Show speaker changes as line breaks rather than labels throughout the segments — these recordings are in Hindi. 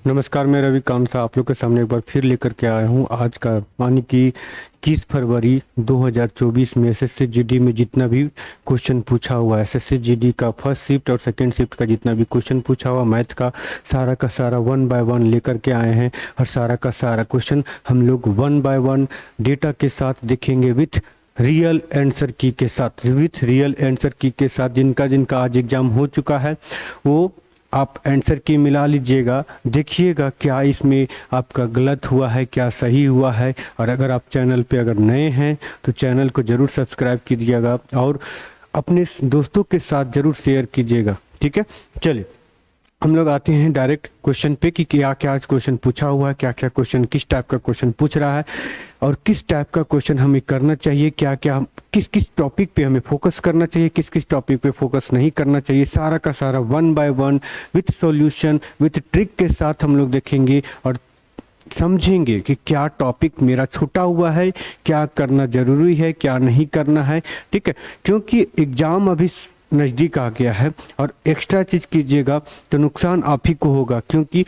नमस्कार, मैं रवि कामसा आप लोग के सामने एक बार फिर लेकर के आया हूँ। आज का यानी कि 21 फरवरी 2024 में एसएससी जीडी में जितना भी क्वेश्चन पूछा हुआ है, एसएससी जीडी का फर्स्ट शिफ्ट और सेकंड शिफ्ट का जितना भी क्वेश्चन पूछा हुआ मैथ का सारा 1 बाय 1 लेकर के आए हैं। और सारा का सारा क्वेश्चन हम लोग 1 बाय 1 डेटा के साथ देखेंगे विथ रियल आंसर की के साथ, जिनका जिनका आज एग्जाम हो चुका है वो आप आंसर की मिला लीजिएगा, देखिएगा क्या इसमें आपका गलत हुआ है, क्या सही हुआ है। और अगर आप चैनल पे अगर नए हैं तो चैनल को ज़रूर सब्सक्राइब कीजिएगा और अपने दोस्तों के साथ ज़रूर शेयर कीजिएगा। ठीक है, चलिए हम लोग आते हैं डायरेक्ट क्वेश्चन पे कि क्या क्या आज क्वेश्चन पूछा हुआ है, क्या क्या क्वेश्चन, किस टाइप का क्वेश्चन पूछ रहा है और किस टाइप का क्वेश्चन हमें करना चाहिए, क्या क्या किस किस टॉपिक पे हमें फोकस करना चाहिए, किस किस टॉपिक पे फोकस नहीं करना चाहिए। सारा का सारा 1 by 1 with solution with trick के साथ हम लोग देखेंगे और समझेंगे कि क्या टॉपिक मेरा छूटा हुआ है, क्या करना जरूरी है, क्या नहीं करना है। ठीक है, क्योंकि एग्जाम अभी नज़दीक आ गया है और एक्स्ट्रा चीज़ कीजिएगा तो नुकसान आप ही को होगा, क्योंकि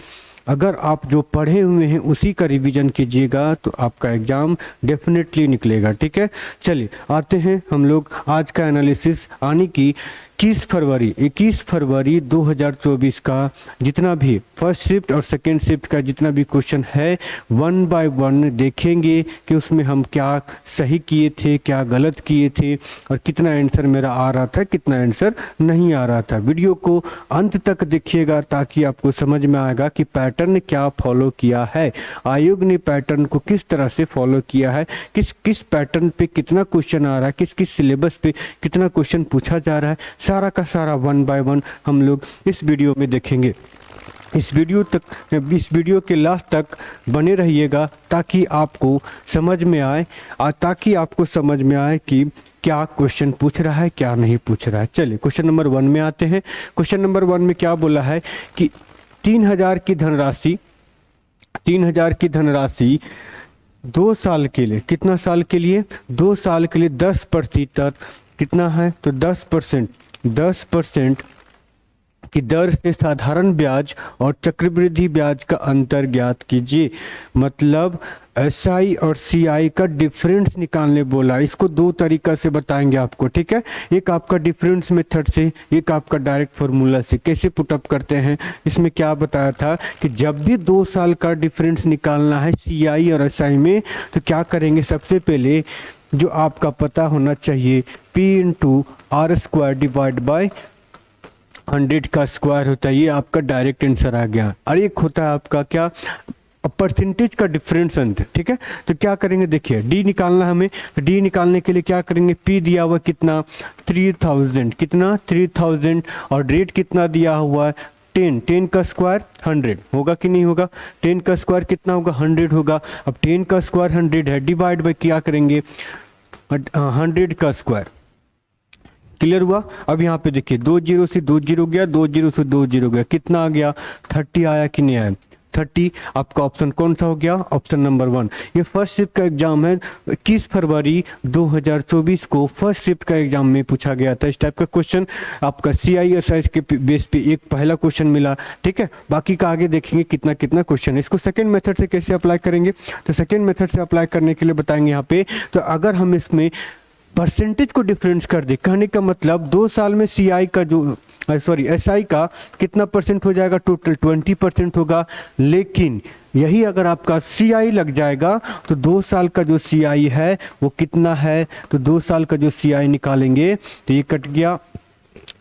अगर आप जो पढ़े हुए हैं उसी का रिवीजन कीजिएगा तो आपका एग्जाम डेफिनेटली निकलेगा। ठीक है, चलिए आते हैं हम लोग आज का एनालिसिस आने की 21 फरवरी 2024 का जितना भी फर्स्ट शिफ्ट और सेकेंड शिफ्ट का जितना भी क्वेश्चन है 1 बाय 1 देखेंगे कि उसमें हम क्या सही किए थे, क्या गलत किए थे और कितना आंसर मेरा आ रहा था, कितना आंसर नहीं आ रहा था। वीडियो को अंत तक देखिएगा ताकि आपको समझ में आएगा कि पैटर्न क्या फॉलो किया है, आयोग ने पैटर्न को किस तरह से फॉलो किया है, किस किस पैटर्न पे कितना क्वेश्चन आ रहा है, किस किस सिलेबस पे कितना क्वेश्चन पूछा जा रहा है। सारा का सारा 1 बाय 1 हम लोग इस वीडियो में देखेंगे। इस वीडियो के लास्ट तक बने रहिएगा ताकि आपको समझ में आए कि क्या क्वेश्चन पूछ रहा है, क्या नहीं पूछ रहा है। चलिए क्वेश्चन नंबर 1 में आते हैं। क्वेश्चन नंबर 1 में क्या बोला है कि 3000 की धनराशि 2 साल के लिए, कितना साल के लिए, 2 साल के लिए 10% कितना है तो 10% की दर से साधारण ब्याज और चक्रवृद्धि ब्याज का अंतर ज्ञात कीजिए। मतलब एसआई और सीआई का डिफरेंस निकालने बोला। इसको 2 तरीका से बताएंगे आपको। ठीक है, एक आपका डिफरेंस मेथड से, एक आपका डायरेक्ट फॉर्मूला से। कैसे पुटअप करते हैं, इसमें क्या बताया था कि जब भी 2 साल का डिफरेंस निकालना है सीआई और एसआई में तो क्या करेंगे, सबसे पहले जो आपका पता होना चाहिए P into r square divide by 100 का स्क्वायर होता है। ये आपका डायरेक्ट आंसर आ गया। और एक होता है आपका क्या, परसेंटेज का डिफरेंस अंतर। ठीक है, तो क्या करेंगे, देखिए डी निकालना हमें, तो डी निकालने के लिए क्या करेंगे, पी दिया हुआ कितना 3000, कितना 3000 और रेट कितना दिया हुआ है 10 का स्क्वायर 100 होगा कि नहीं होगा, 10 का स्क्वायर कितना होगा 100 होगा। अब 10 का स्क्वायर 100 है, डिवाइड बाय क्या करेंगे 100 का स्क्वायर। क्लियर हुआ। अब यहाँ पे देखिए 2 0 से 2 0 गया, 2 0 से 2 0 गया, कितना आ गया 30 आया कि नहीं आया 30। आपका ऑप्शन कौन सा हो गया, ऑप्शन नंबर 1। ये फर्स्ट शिफ्ट का एग्जाम है, 21 फरवरी 2024 को फर्स्ट शिफ्ट का एग्जाम में पूछा गया था इस टाइप का क्वेश्चन। आपका CISI के बेस पे एक पहला क्वेश्चन मिला। ठीक है, बाकी का आगे देखेंगे कितना कितना क्वेश्चन है। इसको सेकेंड मेथड से कैसे अप्लाई करेंगे, तो सेकेंड मेथड से अप्लाई करने के लिए बताएंगे यहाँ पे। तो अगर हम इसमें परसेंटेज को डिफरेंस कर दे, कहने का मतलब 2 साल में सीआई का जो एसआई का कितना परसेंट हो जाएगा, टोटल 20% होगा। लेकिन यही अगर आपका सीआई लग जाएगा तो 2 साल का जो सीआई है वो कितना है, तो 2 साल का जो सीआई निकालेंगे तो ये कट गया।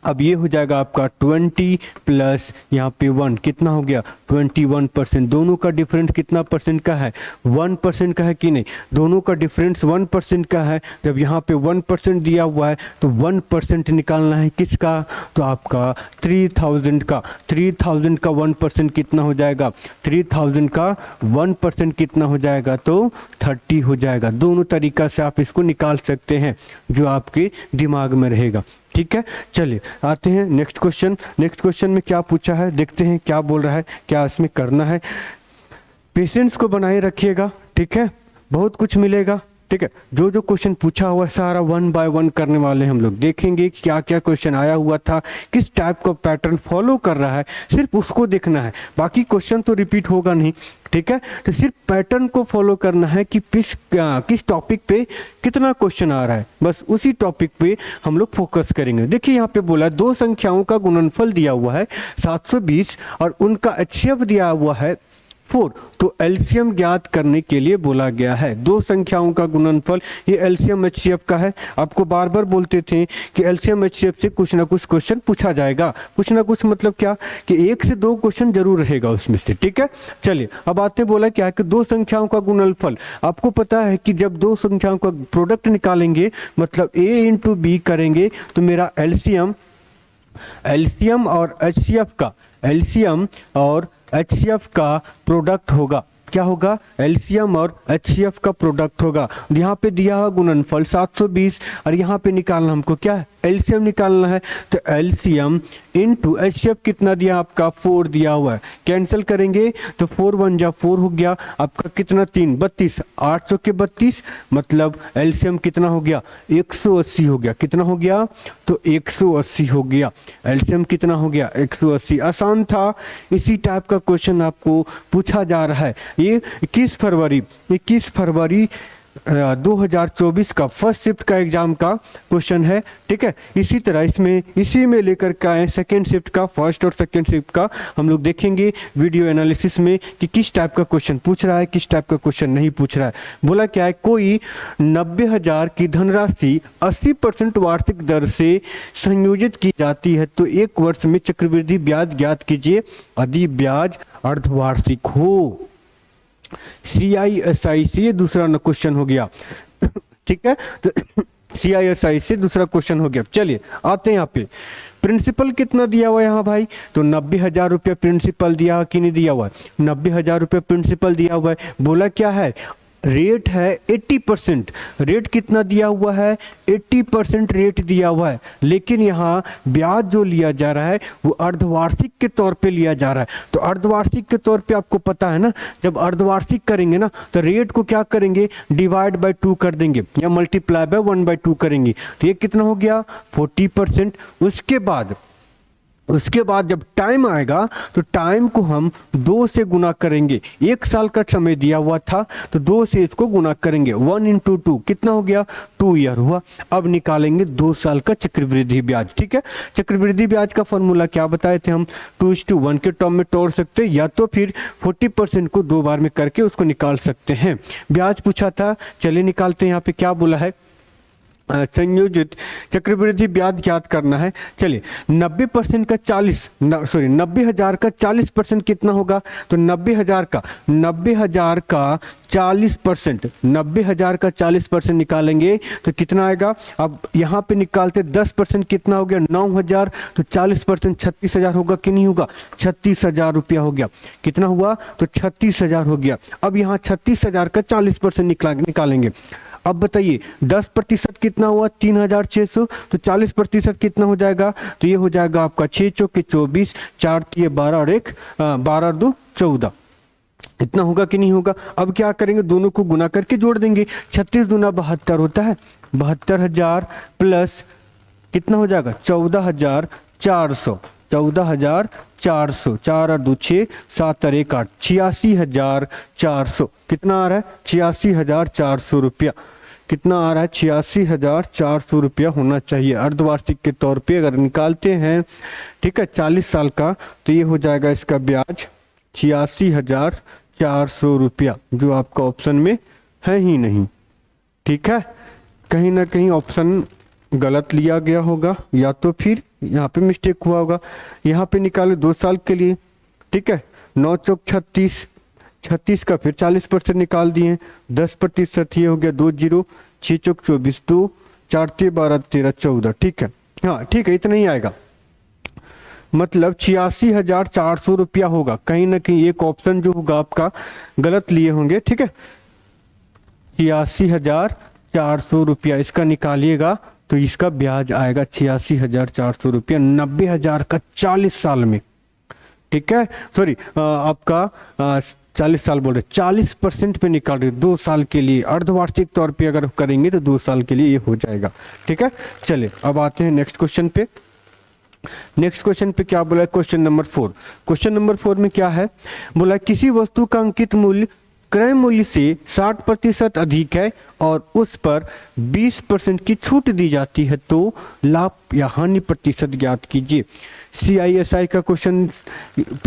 अब ये हो जाएगा आपका 20 प्लस यहाँ पे 1 कितना हो गया 21%। दोनों का डिफरेंस कितना परसेंट का है, 1% का है कि नहीं, दोनों का डिफरेंस 1% का है। जब यहाँ पे 1% दिया हुआ है तो 1% निकालना है किसका, तो आपका 3000 का। 3000 का 1% कितना हो जाएगा, 3000 का 1% कितना हो जाएगा, तो 30 हो जाएगा। दोनों तरीका से आप इसको निकाल सकते हैं जो आपके दिमाग में रहेगा। ठीक है, चलिए आते हैं नेक्स्ट क्वेश्चन। नेक्स्ट क्वेश्चन में क्या पूछा है, देखते हैं क्या बोल रहा है, क्या इसमें करना है। पेशेंस को बनाए रखिएगा। ठीक है, बहुत कुछ मिलेगा, ठीक है। जो जो क्वेश्चन पूछा हुआ है सारा 1 बाय 1 करने वाले हम लोग देखेंगे कि क्या क्या क्वेश्चन आया हुआ था, किस टाइप का पैटर्न फॉलो कर रहा है, सिर्फ उसको देखना है, बाकी क्वेश्चन तो रिपीट होगा नहीं, ठीक है। तो सिर्फ पैटर्न को फॉलो करना है कि किस टॉपिक पे कितना क्वेश्चन आ रहा है, बस उसी टॉपिक पे हम लोग फोकस करेंगे। देखिए यहाँ पे बोला दो संख्याओं का गुणनफल दिया हुआ है 720 और उनका HCF दिया हुआ है 4, तो एलसीएम ज्ञात करने के लिए बोला गया है। दो संख्याओं का गुणनफल, ये एलसीएम HCF का है। आपको बार बार बोलते थे कि एलसीएम HCF से कुछ ना कुछ क्वेश्चन पूछा जाएगा, कुछ ना कुछ मतलब क्या कि 1 से 2 क्वेश्चन जरूर रहेगा उसमें से, ठीक है। चलिए अब आते बोला क्या है कि दो संख्याओं का गुणनफल। आपको पता है कि जब दो संख्याओं का प्रोडक्ट निकालेंगे मतलब A इंटू बी करेंगे तो मेरा एलसीएम और HCF का प्रोडक्ट होगा। क्या होगा? एलसीएम और HCF का प्रोडक्ट होगा। यहाँ पे दिया हुआ गुणनफल 720 और यहाँ पे निकालना हमको क्या है? एलसीएम निकालना है। तो एलसीएम इंटू HCF कितना दिया आपका? 4 दिया हुआ है। कैंसिल करेंगे तो 4 1 जा 4 हो गया आपका, कितना 3 32, 800 के 32 मतलब एलसीएम कितना हो गया? 180 हो गया। कितना हो गया? तो 180 हो गया। एलसीएम कितना हो गया? 180। आसान था। इसी टाइप का क्वेश्चन आपको पूछा जा रहा है। ये 21 फरवरी 2024 का फर्स्ट शिफ्ट का एग्जाम का क्वेश्चन है, ठीक है। इसी में लेकर के आए सेकेंड शिफ्ट का, फर्स्ट और सेकेंड शिफ्ट का हम लोग देखेंगे वीडियो एनालिसिस में कि किस टाइप का क्वेश्चन पूछ रहा है, किस टाइप का क्वेश्चन नहीं पूछ रहा है। बोला क्या है, कोई 90,000 की धनराशि 80% वार्षिक दर से संयोजित की जाती है तो एक वर्ष में चक्रवृद्धि ब्याज ज्ञात कीजिए यदि ब्याज अर्धवार्षिक हो। CISI से ये दूसरा क्वेश्चन हो गया, ठीक है। तो CISI से दूसरा क्वेश्चन हो गया। चलिए आते हैं यहाँ पे। प्रिंसिपल कितना दिया हुआ है यहाँ भाई? तो 90,000 रुपये प्रिंसिपल दिया कि नहीं दिया हुआ है? 90,000 रुपये प्रिंसिपल दिया हुआ है। बोला क्या है? रेट है 80%। रेट कितना दिया हुआ है? 80% रेट दिया हुआ है। लेकिन यहाँ ब्याज जो लिया जा रहा है वो अर्धवार्षिक के तौर पे लिया जा रहा है। तो अर्धवार्षिक के तौर पे आपको पता है ना, जब अर्धवार्षिक करेंगे ना तो रेट को क्या करेंगे? डिवाइड बाय 2 कर देंगे या मल्टीप्लाई बाय 1/2 करेंगे। तो ये कितना हो गया? 40%। उसके बाद जब टाइम आएगा तो टाइम को हम 2 से गुना करेंगे। 1 साल का समय दिया हुआ था तो 2 से इसको गुना करेंगे। 1 × 2 कितना हो गया? 2 ईयर हुआ। अब निकालेंगे 2 साल का चक्रवृद्धि ब्याज, ठीक है। चक्रवृद्धि ब्याज का फॉर्मूला क्या बताए थे हम? 2:1 के टर्म में तोड़ सकते या तो फिर 40% को 2 बार में करके उसको निकाल सकते हैं। ब्याज पूछा था, चलिए निकालते हैं। यहाँ पे क्या बोला है? संयोजित चक्रवृद्धि ब्याज ज्ञात करना है। चलिए 90% का 90,000 का 40% कितना होगा? तो 90,000 का 40%, 90,000 का 40% निकालेंगे तो कितना आएगा? अब यहाँ पे निकालते 10% कितना हो गया? 9,000। तो 40% 36,000 होगा कि नहीं होगा? 36,000 रुपया हो गया। कितना हुआ? तो 36,000 हो गया। अब यहाँ 36,000 का 40% निकालेंगे। अब बताइए 10% कितना हुआ? 3,600। तो 40% कितना हो जाएगा? तो ये हो जाएगा आपका 6 चौके 24, 4 तिये 12 और 1 12 2 14। इतना होगा कि नहीं होगा? अब क्या करेंगे? दोनों को गुना करके जोड़ देंगे। 36 दूना 72 होता है। 72,000 प्लस कितना हो जाएगा? 14,400। 14,400, 4 और 2 6, 7 और 1 8, 86,400। कितना आ रहा है? 86,400 रुपया। कितना आ रहा है? 86,400 रुपया होना चाहिए अर्धवार्षिक के तौर पे अगर निकालते हैं, ठीक है। 40 साल का तो ये हो जाएगा इसका ब्याज 86,400 रुपया, जो आपका ऑप्शन में है ही नहीं, ठीक है। कहीं ना कहीं ऑप्शन गलत लिया गया होगा या तो फिर यहाँ पे मिस्टेक हुआ होगा। यहाँ पे निकाले 2 साल के लिए, ठीक है। 9 चौक 36, 36 का फिर 40% निकाल दिए। 10% ये हो गया 2 0, 6 चौक 24, 2 4 तिये 12 13 14, ठीक है। हाँ ठीक है, इतना ही आएगा। मतलब 86,400 रुपया होगा। कहीं ना कहीं एक ऑप्शन जो होगा आपका गलत लिए होंगे, ठीक है। 86,400 रुपया इसका निकालिएगा तो इसका ब्याज आएगा 86,400 रुपया 90,000 का 40 साल में, ठीक है। सॉरी आपका 40 साल बोल रहे, 40% पे निकाल रहे 2 साल के लिए, अर्धवार्षिक तौर पे अगर करेंगे तो 2 साल के लिए ये हो जाएगा। ठीक है, चलिए अब आते हैं नेक्स्ट क्वेश्चन पे। नेक्स्ट क्वेश्चन पे क्या बोला है, क्वेश्चन नंबर 4। क्वेश्चन नंबर 4 में क्या है, बोला किसी वस्तु का अंकित मूल्य क्रय मूल्य से 60% अधिक है और उस पर 20% की छूट दी जाती है तो लाभ या हानि प्रतिशत ज्ञात कीजिए। CISI का क्वेश्चन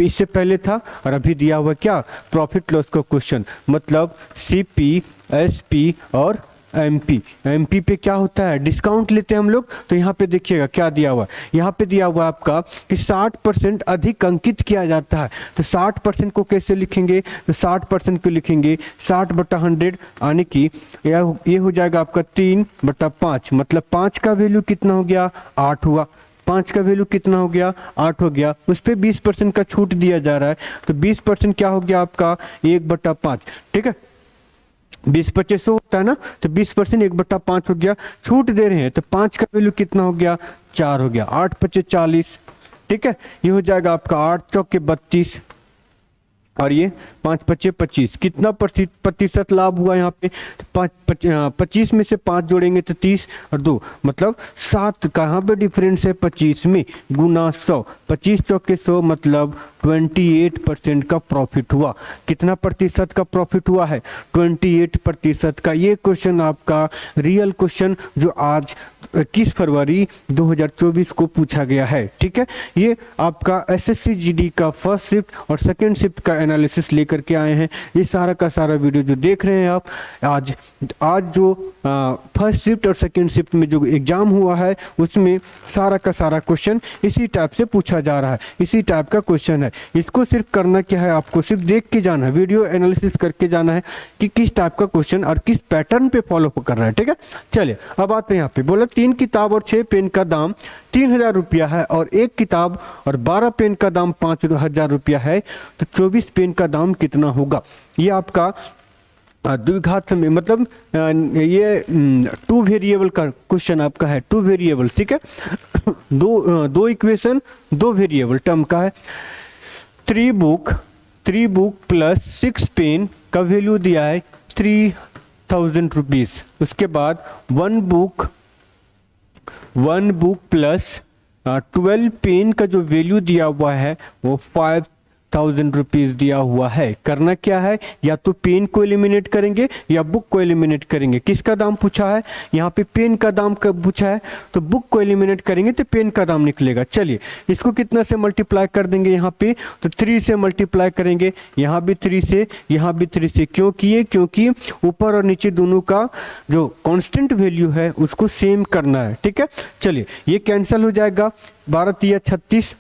इससे पहले था और अभी दिया हुआ क्या, प्रॉफिट लॉस का क्वेश्चन, मतलब CP, SP और MP पे क्या होता है, डिस्काउंट लेते हैं हम लोग। तो यहाँ पे देखिएगा क्या दिया हुआ है, यहाँ पे दिया हुआ है आपका कि 60% अधिक अंकित किया जाता है। तो 60% को कैसे लिखेंगे, तो 60% को लिखेंगे 60/100, यानी कि ये हो जाएगा आपका 3/5, मतलब 5 का वैल्यू कितना हो गया, 8 हुआ। 5 का वैल्यू कितना हो गया, 8 हो गया। उस पर 20% का छूट दिया जा रहा है, तो 20% क्या हो गया आपका 1/5। ठीक है, 20/25 होता है ना, तो 20% 1/5 हो गया। छूट दे रहे हैं तो 5 का वैल्यू कितना हो गया, 4 हो गया। 8×5 = 40। ठीक है, ये हो जाएगा आपका 8×4 = 32 और ये 5×5 = 25। कितना प्रतिशत लाभ हुआ यहाँ पे, 25 में से 5 जोड़ेंगे तो 30 और 2 मतलब 7। कहाँ पे डिफरेंस है, 25 में, गुना 100, 25×4 = 100 मतलब 28% का प्रॉफिट हुआ। कितना प्रतिशत का प्रॉफिट हुआ है, 28% का। ये क्वेश्चन आपका रियल क्वेश्चन जो आज 21 फरवरी 2024 को पूछा गया है। ठीक है, ये आपका SSC GD का फर्स्ट शिफ्ट और सेकंड शिफ्ट का एनालिसिस लेकर के आए हैं। ये सारा का सारा वीडियो जो देख रहे हैं आप, आज जो फर्स्ट शिफ्ट और सेकंड शिफ्ट में जो एग्जाम हुआ है उसमें सारा का सारा क्वेश्चन इसी टाइप से पूछा जा रहा है, इसी टाइप का क्वेश्चन है। इसको सिर्फ करना क्या है, आपको सिर्फ देख के जाना है, वीडियो एनालिसिस करके जाना है कि किस टाइप का क्वेश्चन और किस पैटर्न पे फॉलो कर रहा है। ठीक है, चलिए अब आते हैं यहाँ पे। बोला 3 किताब और 6 पेन का दाम 3000 रुपया है और 1 किताब और 12 पेन का दाम 5000 रुपया है, तो 24 पेन का दाम कितना होगा। ये आपका द्विघात में, मतलब ये 2 वेरिएबल का क्वेश्चन आपका है, 2 वेरिएबल। ठीक है, दो इक्वेशन 2 वेरिएबल टर्म का है। 3 बुक प्लस 6 पेन का वैल्यू दिया है 3000 रुपीज। उसके बाद 1 बुक प्लस 12 पेन का जो वैल्यू दिया हुआ है वो 5000 रुपीज दिया हुआ है। करना क्या है, या तो पेन को एलिमिनेट करेंगे या बुक को एलिमिनेट करेंगे। किसका दाम पूछा है, यहाँ पे पेन का दाम कब पूछा है, तो बुक को एलिमिनेट करेंगे तो पेन का दाम निकलेगा। चलिए इसको कितना से मल्टीप्लाई कर देंगे, यहाँ पे तो 3 से मल्टीप्लाई करेंगे, यहाँ भी 3 से, यहाँ भी 3 से। क्यों किए, क्योंकि ऊपर और नीचे दोनों का जो कांस्टेंट वैल्यू है उसको सेम करना है। ठीक है, चलिए ये कैंसिल हो जाएगा। 12×3 = 36।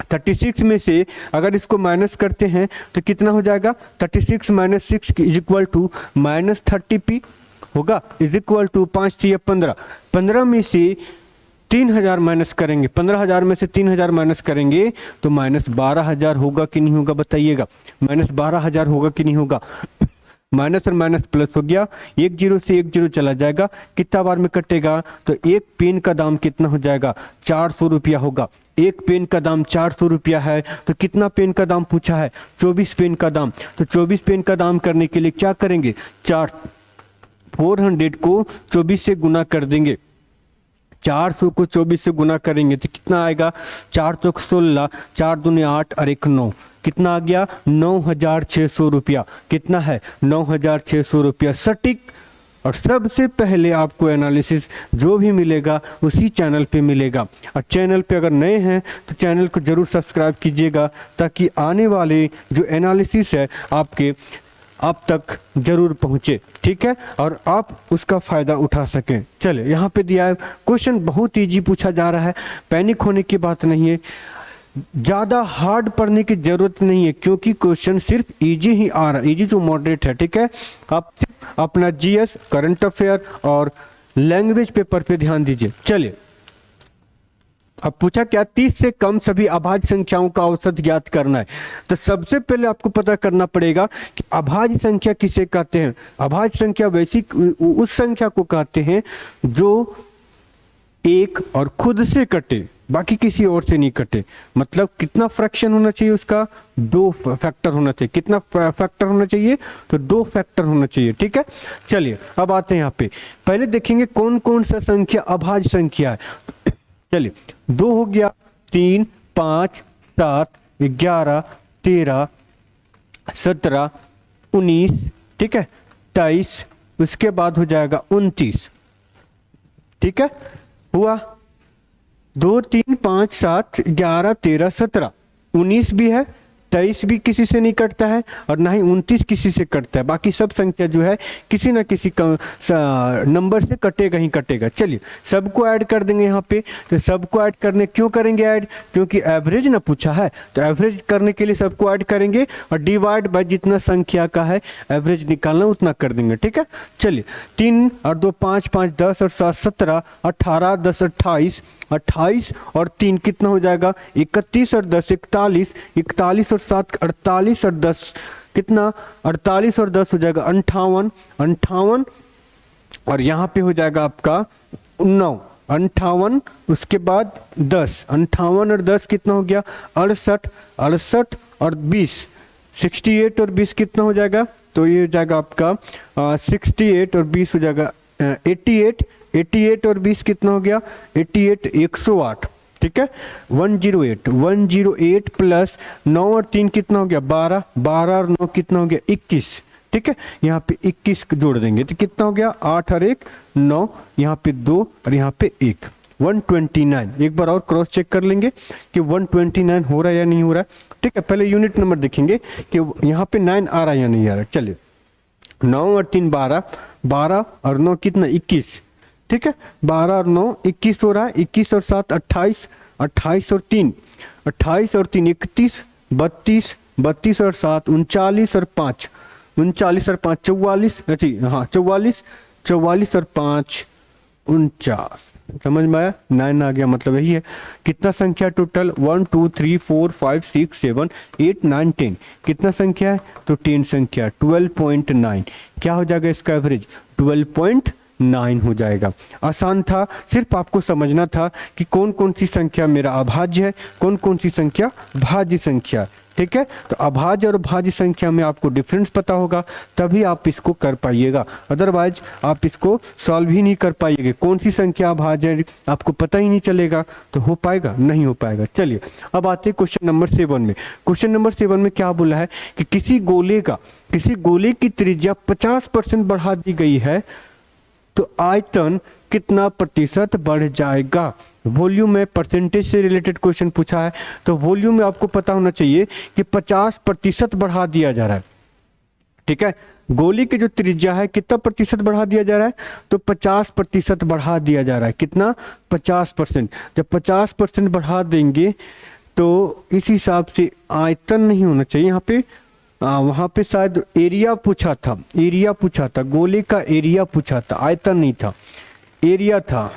36 में से अगर इसको माइनस करते हैं तो कितना हो जाएगा, 36 - 6 = -30p होगा, = 5×3 = 15। 15 में से 3000 माइनस करेंगे, 15000 में से 3000 माइनस करेंगे तो -12000 होगा कि नहीं होगा, बताइएगा। -12000 होगा कि नहीं होगा। माइनस और माइनस प्लस हो गया, 1 0 से 1 0 चला जाएगा। कितना बार में कटेगा, तो 1 पेन का दाम कितना हो जाएगा, 400 रुपया होगा। 1 पेन का दाम 400 रुपया है, तो कितना पेन का दाम पूछा है, 24 पेन का दाम। तो 24 पेन का दाम करने के लिए क्या करेंगे, 400 को 24 से गुना कर देंगे। 400 को 24 से गुना करेंगे तो कितना आएगा, 4 चौक 16, 4 दूनी 8 और 1 9, कितना आ गया, 9600 रुपया। कितना है, 9600 रुपया सटीक। और सबसे पहले आपको एनालिसिस जो भी मिलेगा उसी चैनल पे मिलेगा। और चैनल पे अगर नए हैं तो चैनल को जरूर सब्सक्राइब कीजिएगा, ताकि आने वाले जो एनालिसिस है आपके आप तक जरूर पहुंचे। ठीक है, और आप उसका फायदा उठा सकें। चले यहाँ पे दिया है क्वेश्चन, बहुत इजी पूछा जा रहा है, पैनिक होने की बात नहीं है, ज़्यादा हार्ड पढ़ने की जरूरत नहीं है, क्योंकि क्वेश्चन सिर्फ इजी ही आ रहा है, इजी जो मॉडरेट है। ठीक है, आप अपना GS, करंट अफेयर और लैंग्वेज पेपर पे ध्यान दीजिए। चलिए अब पूछा क्या, 30 से कम सभी अभाज्य संख्याओं का औसत ज्ञात करना है। तो सबसे पहले आपको पता करना पड़ेगा कि अभाज्य संख्या किसे कहते हैं। अभाज्य संख्या वैसी उस संख्या को कहते हैं जो एक और खुद से कटे। बाकी किसी और से नहीं कटे। मतलब कितना फ्रैक्शन होना चाहिए उसका, 2 फैक्टर होना चाहिए। कितना फैक्टर होना चाहिए, तो 2 फैक्टर होना चाहिए। ठीक है, चलिए अब आते हैं यहाँ पे। पहले देखेंगे कौन कौन सा संख्या अभाज्य संख्या है। चलिए 2 हो गया, 3, 5, 7, 11, 13, 17, 19, ठीक है, 23, उसके बाद हो जाएगा 29। ठीक है, हुआ 2, 3, 5, 7, 11, 13, 17, 19 भी है, 23 भी किसी से नहीं कटता है और ना ही 29 किसी से कटता है। बाकी सब संख्या जो है किसी ना किसी नंबर से कटेगा ही कटेगा। चलिए सबको ऐड कर देंगे यहाँ पे। तो सबको ऐड करने क्यों करेंगे ऐड, क्योंकि एवरेज ना पूछा है, तो एवरेज करने के लिए सबको ऐड करेंगे और डिवाइड बाय जितना संख्या का है एवरेज निकालना उतना कर देंगे। ठीक है, चलिए 3 और 2 5, 5 10 और 7 17, 18 10 28, 28 और 3 कितना हो जाएगा 31 और 10 41, 41 और 7 48 और 10 कितना 48 और 10 हो जाएगा 58, 58 और यहाँ पे हो जाएगा आपका 9, 58 उसके बाद 10, 58 और 10 कितना हो गया 68, 68 और 20 68 और 20 कितना हो जाएगा, तो ये हो जाएगा आपका 68 और 20 हो जाएगा 88, 88 और 20 कितना हो गया 88, 108। ठीक है, 108, 108 प्लस 9 और 3 कितना हो गया 12, 12 और 9 कितना हो गया 21। ठीक है, यहाँ पे 21 जोड़ देंगे तो कितना हो गया 8 और 1 9, यहाँ पे 2 और यहाँ पे 1, 129। एक बार और क्रॉस चेक कर लेंगे कि 129 हो रहा है या नहीं हो रहा है। ठीक है, पहले यूनिट नंबर देखेंगे कि यहाँ पे 9 आ रहा है या नहीं आ रहा है। चलिए 9 और 3 12, 12 और 9 कितना 21। ठीक है, 12 और 9 21 हो रहा है, 21 और 7 28, 28 और 3 28 और 3 31, 32, 32 और 7 39 और 5 39 और 5 44, हाँ 44, 44 और 5 49। समझ में आया, 9 आ गया, मतलब यही है। कितना संख्या टोटल 1 2 3 4 5 6 7 8 9 10, कितना संख्या है, तो 10 संख्या 12.9। क्या हो जाएगा इसका एवरेज 12.9 हो जाएगा। आसान था, सिर्फ आपको समझना था कि कौन कौन सी संख्या मेरा अभाज्य है, कौन कौन सी संख्या भाज्य संख्या है। ठीक है, तो अभाज्य और भाज्य संख्या में आपको डिफरेंस पता होगा तभी आप इसको कर पाइएगा, अदरवाइज आप इसको सॉल्व ही नहीं कर पाइएगा। कौन सी संख्या अभाज्य है आपको पता ही नहीं चलेगा तो हो पाएगा, नहीं हो पाएगा। चलिए अब आते हैं क्वेश्चन नंबर 7 में। क्वेश्चन नंबर 7 में क्या बोला है कि किसी गोले की त्रिज्या 50% बढ़ा दी गई है तो आयतन कितना प्रतिशत बढ़ जाएगा। वॉल्यूम में परसेंटेज से रिलेटेड क्वेश्चन पूछा है, तो वॉल्यूम में आपको पता होना चाहिए कि 50% बढ़ा दिया जा रहा है। ठीक है, गोली की जो त्रिज्या है कितना प्रतिशत बढ़ा दिया जा रहा है, तो 50% बढ़ा दिया जा रहा है। कितना 50%। जब 50% बढ़ा देंगे तो इस हिसाब से आयतन नहीं होना चाहिए यहाँ पे, वहां पे शायद एरिया पूछा था, गोले का एरिया पूछा था, आयतन नहीं था, एरिया था।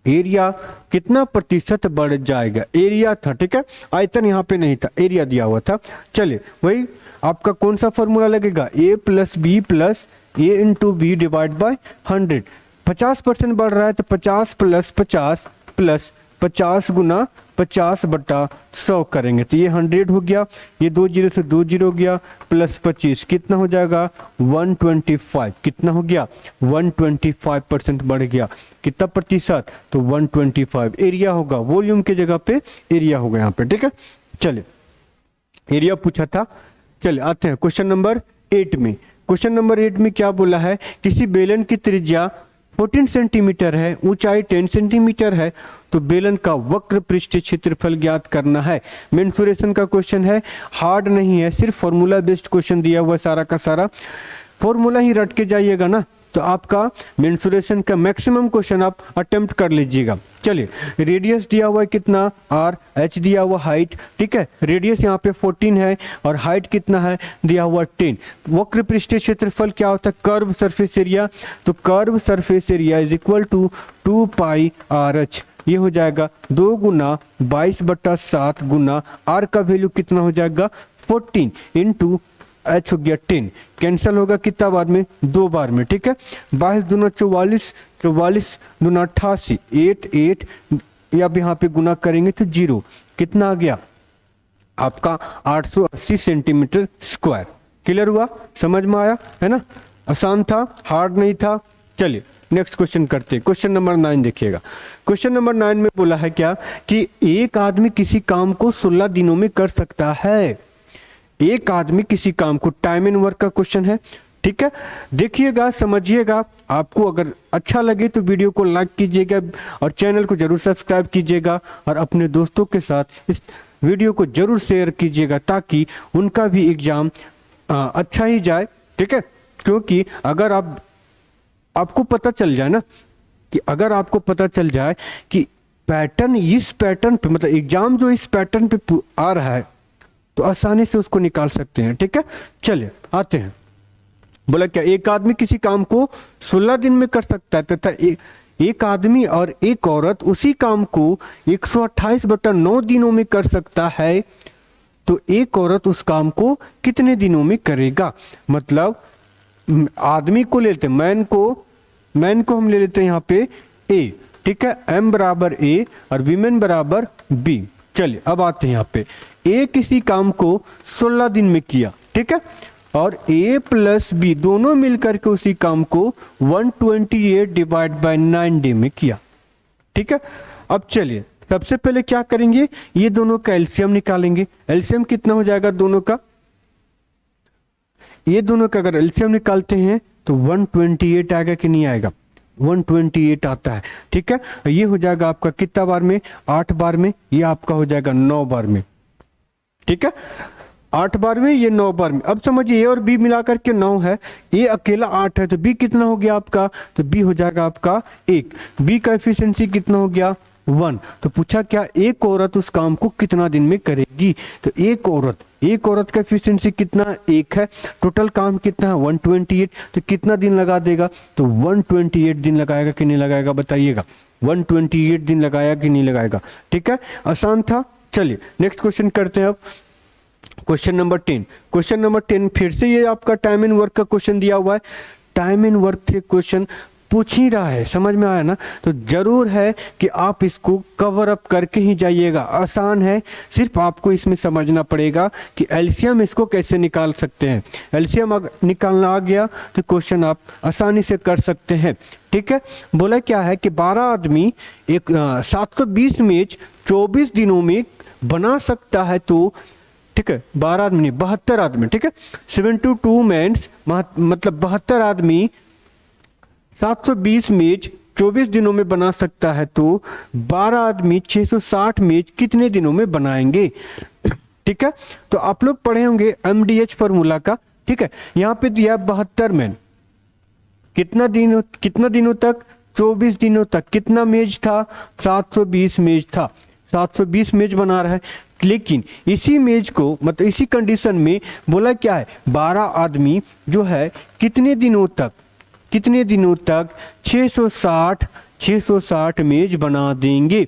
एरिया कितना प्रतिशत बढ़ जाएगा, एरिया था। ठीक है, आयतन यहाँ पे नहीं था, एरिया दिया हुआ था। चलिए वही आपका कौन सा फॉर्मूला लगेगा, a plus b plus a into b divide by 100। 50% बढ़ रहा है तो 50 प्लस 50 प्लस 50 गुना 50 बटा 100 करेंगे तो ये 100 हो गया, ये 2 जीरो से 2 जीरो हो गया, प्लस 25 कितना हो जाएगा 125। कितना हो गया 125% बढ़ गया। कितना प्रतिशत, तो 125। एरिया होगा, वॉल्यूम की जगह पे एरिया होगा यहाँ पे। ठीक है, चलिए एरिया पूछा था। चलिए आते हैं क्वेश्चन नंबर 8 में। क्वेश्चन नंबर 8 में क्या बोला है, किसी बेलन की त्रिज्या 14 सेंटीमीटर है, ऊंचाई 10 सेंटीमीटर है, तो बेलन का वक्र पृष्ठीय क्षेत्रफल ज्ञात करना है। मेंसुरेशन का क्वेश्चन है, हार्ड नहीं है, सिर्फ फॉर्मूला बेस्ड क्वेश्चन दिया हुआ है। सारा का सारा फॉर्मूला ही रट के जाइएगा ना तो आपका मेंसुरेशन का मैक्सिमम क्वेश्चन आप अटेम्प्ट कर लीजिएगा। चलिए रेडियस दिया हुआ है कितना r, h दिया हुआ हाइट। ठीक है, रेडियस यहाँ पे 14 है और हाइट कितना है दिया हुआ 10। वक्र पृष्ठीय क्षेत्रफल क्या होता है, कर्व सरफेस एरिया। तो curve surface area is equal to 2 pi RH। ये हो जाएगा 2 गुना 22/7 गुना r का वैल्यू कितना हो जाएगा 14 इंटू h हो गया 10। कैंसिल होगा कितना बार में, 2 बार में। ठीक है, 22 दूना 44, 44 दूना 88, 8 8 या अब यहाँ पे गुना करेंगे तो 0, कितना आ गया आपका 880 सेंटीमीटर स्क्वायर। क्लियर हुआ, समझ में आया है ना, आसान था, हार्ड नहीं था। चलिए नेक्स्ट क्वेश्चन करते हैं। क्वेश्चन नंबर 9 देखिएगा। क्वेश्चन नंबर 9 में बोला है क्या कि एक आदमी किसी काम को 16 दिनों में कर सकता है। एक आदमी किसी काम को, टाइम एंड वर्क का क्वेश्चन है, ठीक है। देखिएगा, समझिएगा। आपको अगर अच्छा लगे तो वीडियो को लाइक कीजिएगा और चैनल को जरूर सब्सक्राइब कीजिएगा और अपने दोस्तों के साथ इस वीडियो को जरूर शेयर कीजिएगा ताकि उनका भी एग्जाम अच्छा ही जाए, ठीक है। क्योंकि अगर आपको पता चल जाए ना, कि अगर आपको पता चल जाए कि पैटर्न इस पैटर्न पे, मतलब एग्जाम जो इस पैटर्न पे आ रहा है, तो आसानी से उसको निकाल सकते हैं, ठीक है। चलिए आते हैं। बोला क्या एक आदमी किसी काम को 16 दिन में कर सकता है तथा एक आदमी और एक औरत उसी काम को 128/9 दिनों में कर सकता है, तो एक औरत उस काम को कितने दिनों में करेगा। मतलब आदमी को लेते हैं, मैन को हम ले लेते हैं यहाँ पे ए, ठीक है। एम बराबर ए और वीमेन बराबर बी। चलिए अब आते हैं यहाँ पे, ए किसी काम को 16 दिन में किया, ठीक है, और ए प्लस बी दोनों मिलकर के उसी काम को 128/9 डे में किया, ठीक है। अब चलिए सबसे पहले क्या करेंगे, ये दोनों का एलसीएम निकालेंगे। एलसीएम कितना हो जाएगा दोनों का, ये दोनों का अगर एलसीएम निकालते हैं तो 128 आएगा कि नहीं आएगा, 128 आता है, ठीक है। ये हो जाएगा आपका कितना बार में, 8 बार में, ये आपका हो जाएगा 9 बार में, ठीक है। 8 बार में, ये 9 बार में। अब समझिए ए और बी मिलाकर के 9 है, ए अकेला 8 है, तो बी कितना हो गया आपका, तो बी हो जाएगा आपका 1। बी का एफिशिएंसी कितना हो गया 1। तो पूछा क्या एक औरत उस काम को कितना दिन में करेगी, तो एक औरत का एफिशिएंसी कितना 1 है, टोटल काम कितना है 128, तो कितना दिन लगा देगा, तो 128 दिन लगाएगा कि नहीं लगाएगा बताइएगा, 128 दिन लगाया कि नहीं लगाएगा, ठीक है। आसान था। चलिए नेक्स्ट क्वेश्चन करते हैं। अब क्वेश्चन नंबर 10। क्वेश्चन नंबर 10 फिर से ये आपका टाइम एंड वर्क का क्वेश्चन दिया हुआ है। टाइम एंड वर्क से क्वेश्चन पूछ ही रहा है, समझ में आया ना, तो जरूर है कि आप इसको कवर अप करके ही जाइएगा। आसान है, सिर्फ आपको इसमें समझना पड़ेगा कि एलसीएम इसको कैसे निकाल सकते हैं। एलसीएम अगर निकालना आ गया तो क्वेश्चन आप आसानी से कर सकते हैं, ठीक है। बोला क्या है कि 12 आदमी 720 मैच 24 दिनों में बना सकता है, तो ठीक है 12 आदमी 72 आदमी, ठीक है। 72 मैन्स मतलब 72 आदमी 720 मैच 24 दिनों में बना सकता है, तो 12 आदमी 660 मैच कितने दिनों में बनाएंगे, ठीक है। तो आप लोग पढ़े होंगे MDH फॉर्मूला का, ठीक है। यहाँ पे दिया 72 मैन, कितना दिनों तक, 24 दिनों तक। कितना मैच था, 720 मैच था, 720 मैच बना रहा है। लेकिन इसी मैच को, मतलब इसी कंडीशन में बोला क्या है, 12 आदमी जो है कितने दिनों तक 660 मैच बना देंगे,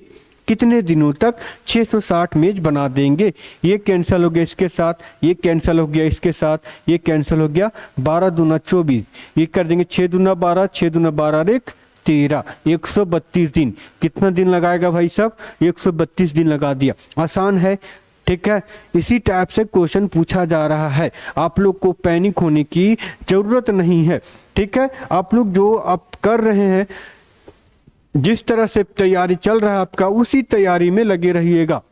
कितने दिनों तक 660 मैच बना देंगे। ये कैंसिल हो गया इसके साथ, ये कैंसिल हो गया इसके साथ, ये कैंसिल हो गया, 12 दूना 24, ये कर देंगे 6 दूना 12, 6 दूना 12 एक 13, 132 दिन। कितना दिन लगाएगा भाई साहब, 132 दिन लगा दिया। आसान है, ठीक है। इसी टाइप से क्वेश्चन पूछा जा रहा है, आप लोग को पैनिक होने की जरूरत नहीं है, ठीक है। आप लोग जो आप कर रहे हैं, जिस तरह से तैयारी चल रहा है आपका, उसी तैयारी में लगे रहिएगा,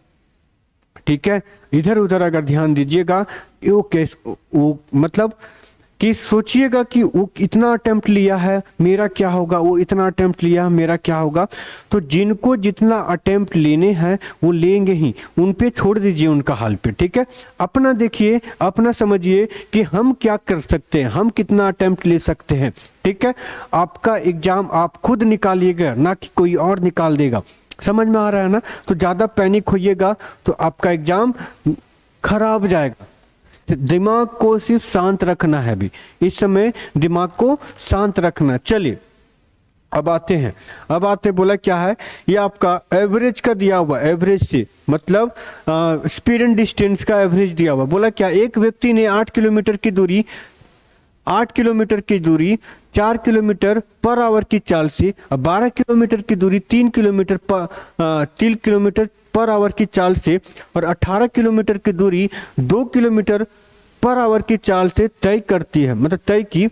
ठीक है। इधर उधर अगर ध्यान दीजिएगा, वो मतलब कि सोचिएगा कि वो इतना अटेम्प्ट लिया है मेरा क्या होगा, वो इतना अटेम्प्ट लिया है मेरा क्या होगा। तो जिनको जितना अटेम्प्ट लेने हैं वो लेंगे ही, उन पे छोड़ दीजिए उनका हाल पे, ठीक है। अपना देखिए, अपना समझिए कि हम क्या कर सकते हैं, हम कितना अटेम्प्ट ले सकते हैं, ठीक है। आपका एग्जाम आप खुद निकालिएगा, ना कि कोई और निकाल देगा। समझ में आ रहा है ना, तो ज़्यादा पैनिक होइएगा तो आपका एग्जाम खराब जाएगा। दिमाग को सिर्फ शांत रखना है, भी इस समय दिमाग को शांत रखना। चलिए अब आते बोला क्या है, ये आपका एवरेज का दिया हुआ, एवरेज से मतलब स्पीड एंड डिस्टेंस का एवरेज दिया हुआ। बोला क्या एक व्यक्ति ने 8 किलोमीटर की दूरी 8 किलोमीटर की दूरी 4 किलोमीटर पर आवर की चाल से, 12 किलोमीटर की दूरी 3 किलोमीटर पर आवर की चाल से और 18 किलोमीटर की दूरी 2 किलोमीटर पर आवर की चाल से तय करती है, मतलब तय की,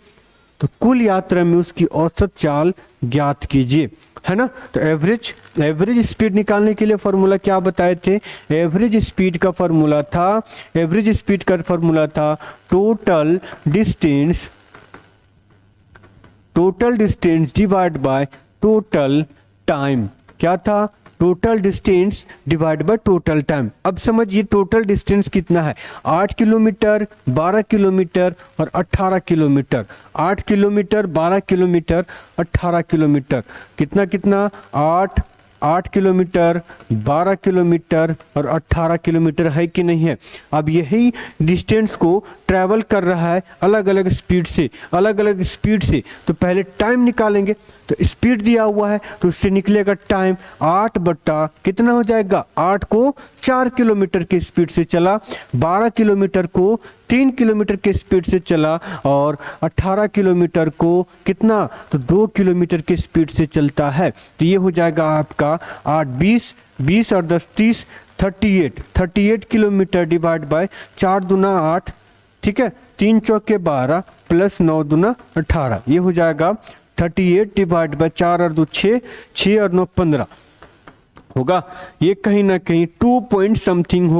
तो कुल यात्रा में उसकी औसत चाल ज्ञात कीजिए, है ना। तो एवरेज स्पीड निकालने के लिए फॉर्मूला क्या बताए थे? एवरेज स्पीड का फॉर्मूला था total distance divide by total time. क्या था? Total distance divide by total time. अब समझिए टोटल डिस्टेंस कितना है, 8 किलोमीटर, 12 किलोमीटर और 18 किलोमीटर। 8 किलोमीटर, 12 किलोमीटर, 18 किलोमीटर, कितना 8 किलोमीटर, 12 किलोमीटर और 18 किलोमीटर, है कि नहीं है। अब यही डिस्टेंस को ट्रैवल कर रहा है अलग अलग स्पीड से, तो पहले टाइम निकालेंगे। तो स्पीड दिया हुआ है तो उससे निकलेगा टाइम 8 बट्टा कितना हो जाएगा, 8 को 4 किलोमीटर की स्पीड से चला, 12 किलोमीटर को 3 किलोमीटर की स्पीड से चला और 18 किलोमीटर को कितना, तो 2 किलोमीटर की स्पीड से चलता है। तो ये हो जाएगा आपका 8 20 और 10 30 38 किलोमीटर डिवाइड बाय 4 दूना 8, ठीक है, 3 चौके 12 प्लस 9 दूना 18, ये हो जाएगा 38 डिवाइड बाय 4 और 2 6 और 9 15 होगा। ये कहीं ना कहीं 2 पॉइंट समथिंग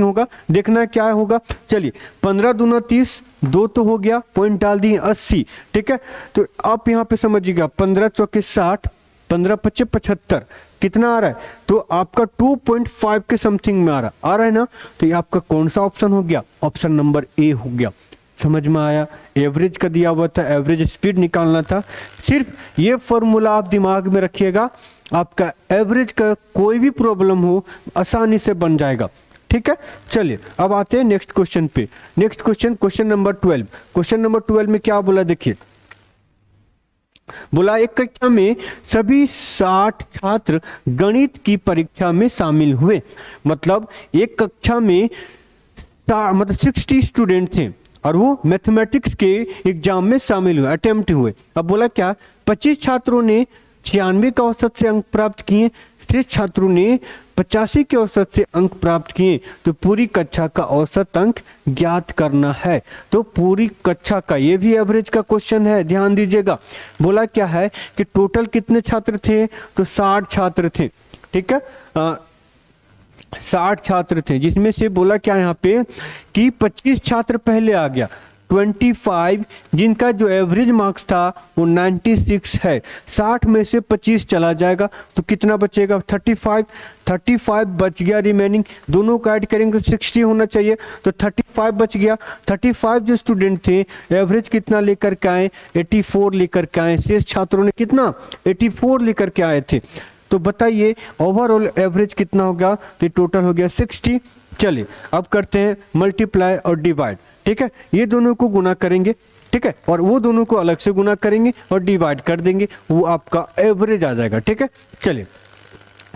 होगा। देखना क्या होगा, चलिए 15 दूना 30, 2 तो हो गया, पॉइंट डाल दिए 80, ठीक है। तो आप यहाँ पे समझिएगा 15 चौके 60, 15 पच्चे 75, कितना आ रहा है, तो आपका 2.5 के समथिंग में आ रहा है ना। तो ये आपका कौन सा ऑप्शन हो गया, ऑप्शन नंबर ए हो गया। समझ में आया? एवरेज का दिया हुआ था, एवरेज स्पीड निकालना था। सिर्फ ये फॉर्मूला आप दिमाग में रखिएगा, आपका एवरेज का कोई भी प्रॉब्लम हो आसानी से बन जाएगा, ठीक है। चलिए अब आते हैं नेक्स्ट क्वेश्चन पे। Next question number 12। Question number 12 में क्या बोला, देखिए, बोला एक कक्षा में सभी 60 छात्र गणित की परीक्षा में शामिल हुए। मतलब एक कक्षा में 60 स्टूडेंट थे और वो मैथमेटिक्स के एग्जाम में शामिल हुए, अटेम्प्ट हुए। अब बोला क्या, 25 छात्रों ने 96 का औसत से अंक प्राप्त किए, 6 छात्रों ने 85 के औसत से अंक प्राप्त किए, तो पूरी कक्षा का औसत अंक ज्ञात करना है। तो पूरी कक्षा का, ये भी एवरेज का क्वेश्चन है, ध्यान दीजिएगा। बोला क्या है कि टोटल कितने छात्र थे, तो 60 छात्र थे, ठीक है, 60 छात्र थे, जिसमें से बोला क्या यहाँ पे कि 25 छात्र पहले आ गया, 25 जिनका जो एवरेज मार्क्स था वो 96 है। 60 में से 25 चला जाएगा तो कितना बचेगा, 35 बच गया। रिमेनिंग दोनों को ऐड करेंगे तो 60 होना चाहिए, तो 35 बच गया। 35 जो स्टूडेंट थे एवरेज कितना लेकर के आए, 84 लेकर के आए। शेष छात्रों ने कितना, 84 लेकर के आए थे। तो बताइए ओवरऑल एवरेज कितना होगा, तो टोटल हो गया 60। चलिए अब करते हैं मल्टीप्लाई और डिवाइड, ठीक है। ये दोनों को गुना करेंगे, ठीक है, और वो दोनों को अलग से गुना करेंगे और डिवाइड कर देंगे, वो आपका एवरेज आ जाएगा, ठीक है। चलिए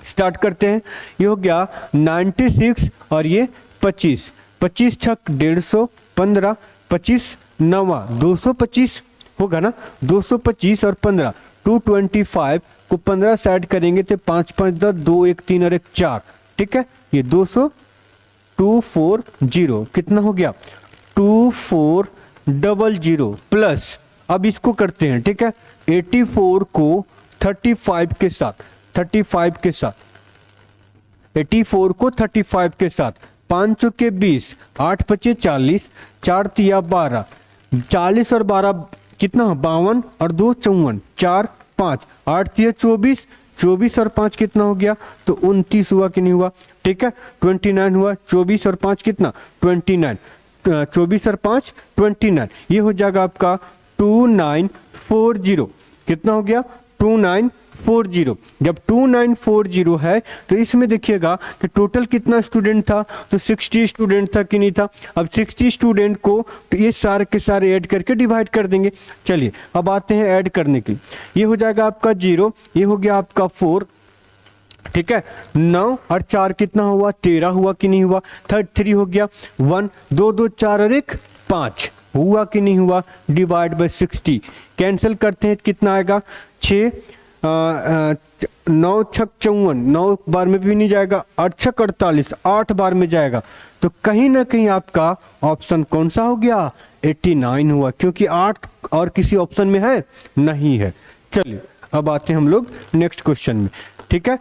स्टार्ट करते हैं। ये हो गया 96 और ये 25, 25 छक 150, 15 25 9 225 होगा ना, 225 और 15 225 को 15 से ऐड करेंगे तो 5 5 10 2 1 3 और 1 4, ठीक है। ये 240 कितना हो गया, 2400 प्लस, अब इसको करते हैं, ठीक है, 84 को 35 के साथ 84 को 35 के साथ, 5 के 20, 8 पचे 40, 4 तिया 12, 40 और 12 कितना, 52 और 2 54, 4 5, 8 तिया 24, 24 और 5 कितना हो गया, तो 29 हुआ कि नहीं हुआ, ठीक है, 29 हुआ। 24 और 5 कितना, 29, 24 और 5 29, ये हो जाएगा आपका 2940, कितना हो गया, 2940। जब 2940 है तो इसमें देखिएगा कि टोटल कितना स्टूडेंट था, तो 60 स्टूडेंट था कि नहीं था। अब 60 स्टूडेंट को तो ये सारे के सारे ऐड करके डिवाइड कर देंगे। चलिए अब आते हैं ऐड करने के लिए। ये हो जाएगा आपका 0, ये हो गया आपका 4, ठीक है, 9 और 4 कितना हुआ, 13 हुआ कि नहीं हुआ, 3 हो गया 1 2 2 4 और 1 5, हुआ कि नहीं हुआ, डिवाइड बाय 60, कैंसिल करते हैं कितना आएगा, 6 9 छक 54, 9 बार में भी नहीं जाएगा, 8 छक 48, 8 बार में जाएगा। तो कहीं ना कहीं आपका ऑप्शन कौन सा हो गया, 89 हुआ, क्योंकि 8 और किसी ऑप्शन में है नहीं है। चलिए अब आते हैं हम लोग नेक्स्ट क्वेश्चन में, ठीक है।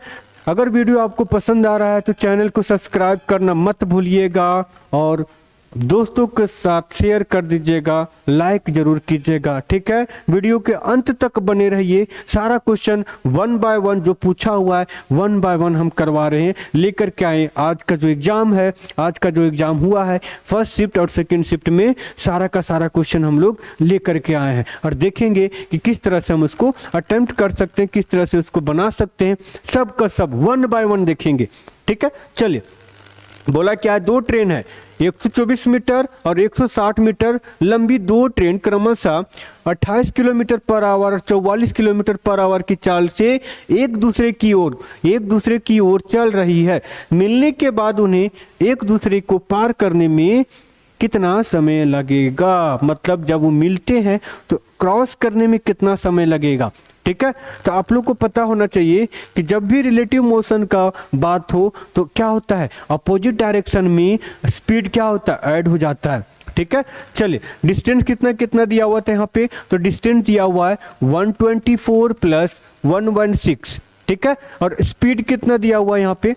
अगर वीडियो आपको पसंद आ रहा है तो चैनल को सब्सक्राइब करना मत भूलिएगा और दोस्तों के साथ शेयर कर दीजिएगा, लाइक जरूर कीजिएगा, ठीक है। वीडियो के अंत तक बने रहिए, सारा क्वेश्चन 1 बाय 1 जो पूछा हुआ है 1 बाय 1 हम करवा रहे हैं, लेकर के आए। आज का जो एग्जाम है, आज का जो एग्जाम हुआ है फर्स्ट शिफ्ट और सेकंड शिफ्ट में, सारा का सारा क्वेश्चन हम लोग लेकर के आए हैं और देखेंगे कि किस तरह से हम उसको अटेम्प्ट कर सकते हैं, किस तरह से उसको बना सकते हैं, सब का सब 1 बाय 1 देखेंगे, ठीक है। चलिए, बोला क्या, 2 ट्रेन है, 124 मीटर और 160 मीटर लंबी 2 ट्रेन क्रमशः 28 किलोमीटर पर आवर और 44 किलोमीटर पर आवर की चाल से एक दूसरे की ओर चल रही है। मिलने के बाद उन्हें एक दूसरे को पार करने में कितना समय लगेगा, मतलब जब वो मिलते हैं तो क्रॉस करने में कितना समय लगेगा, ठीक है। तो आप लोग को पता होना चाहिए कि जब भी रिलेटिव मोशन का बात हो तो क्या होता है, अपोजिट डायरेक्शन में स्पीड क्या होता है, ऐड हो जाता है, ठीक है। चलिए, डिस्टेंस कितना कितना दिया हुआ था यहाँ पे, तो डिस्टेंस दिया हुआ है 124 प्लस 116, ठीक है। और स्पीड कितना दिया हुआ है यहाँ पे,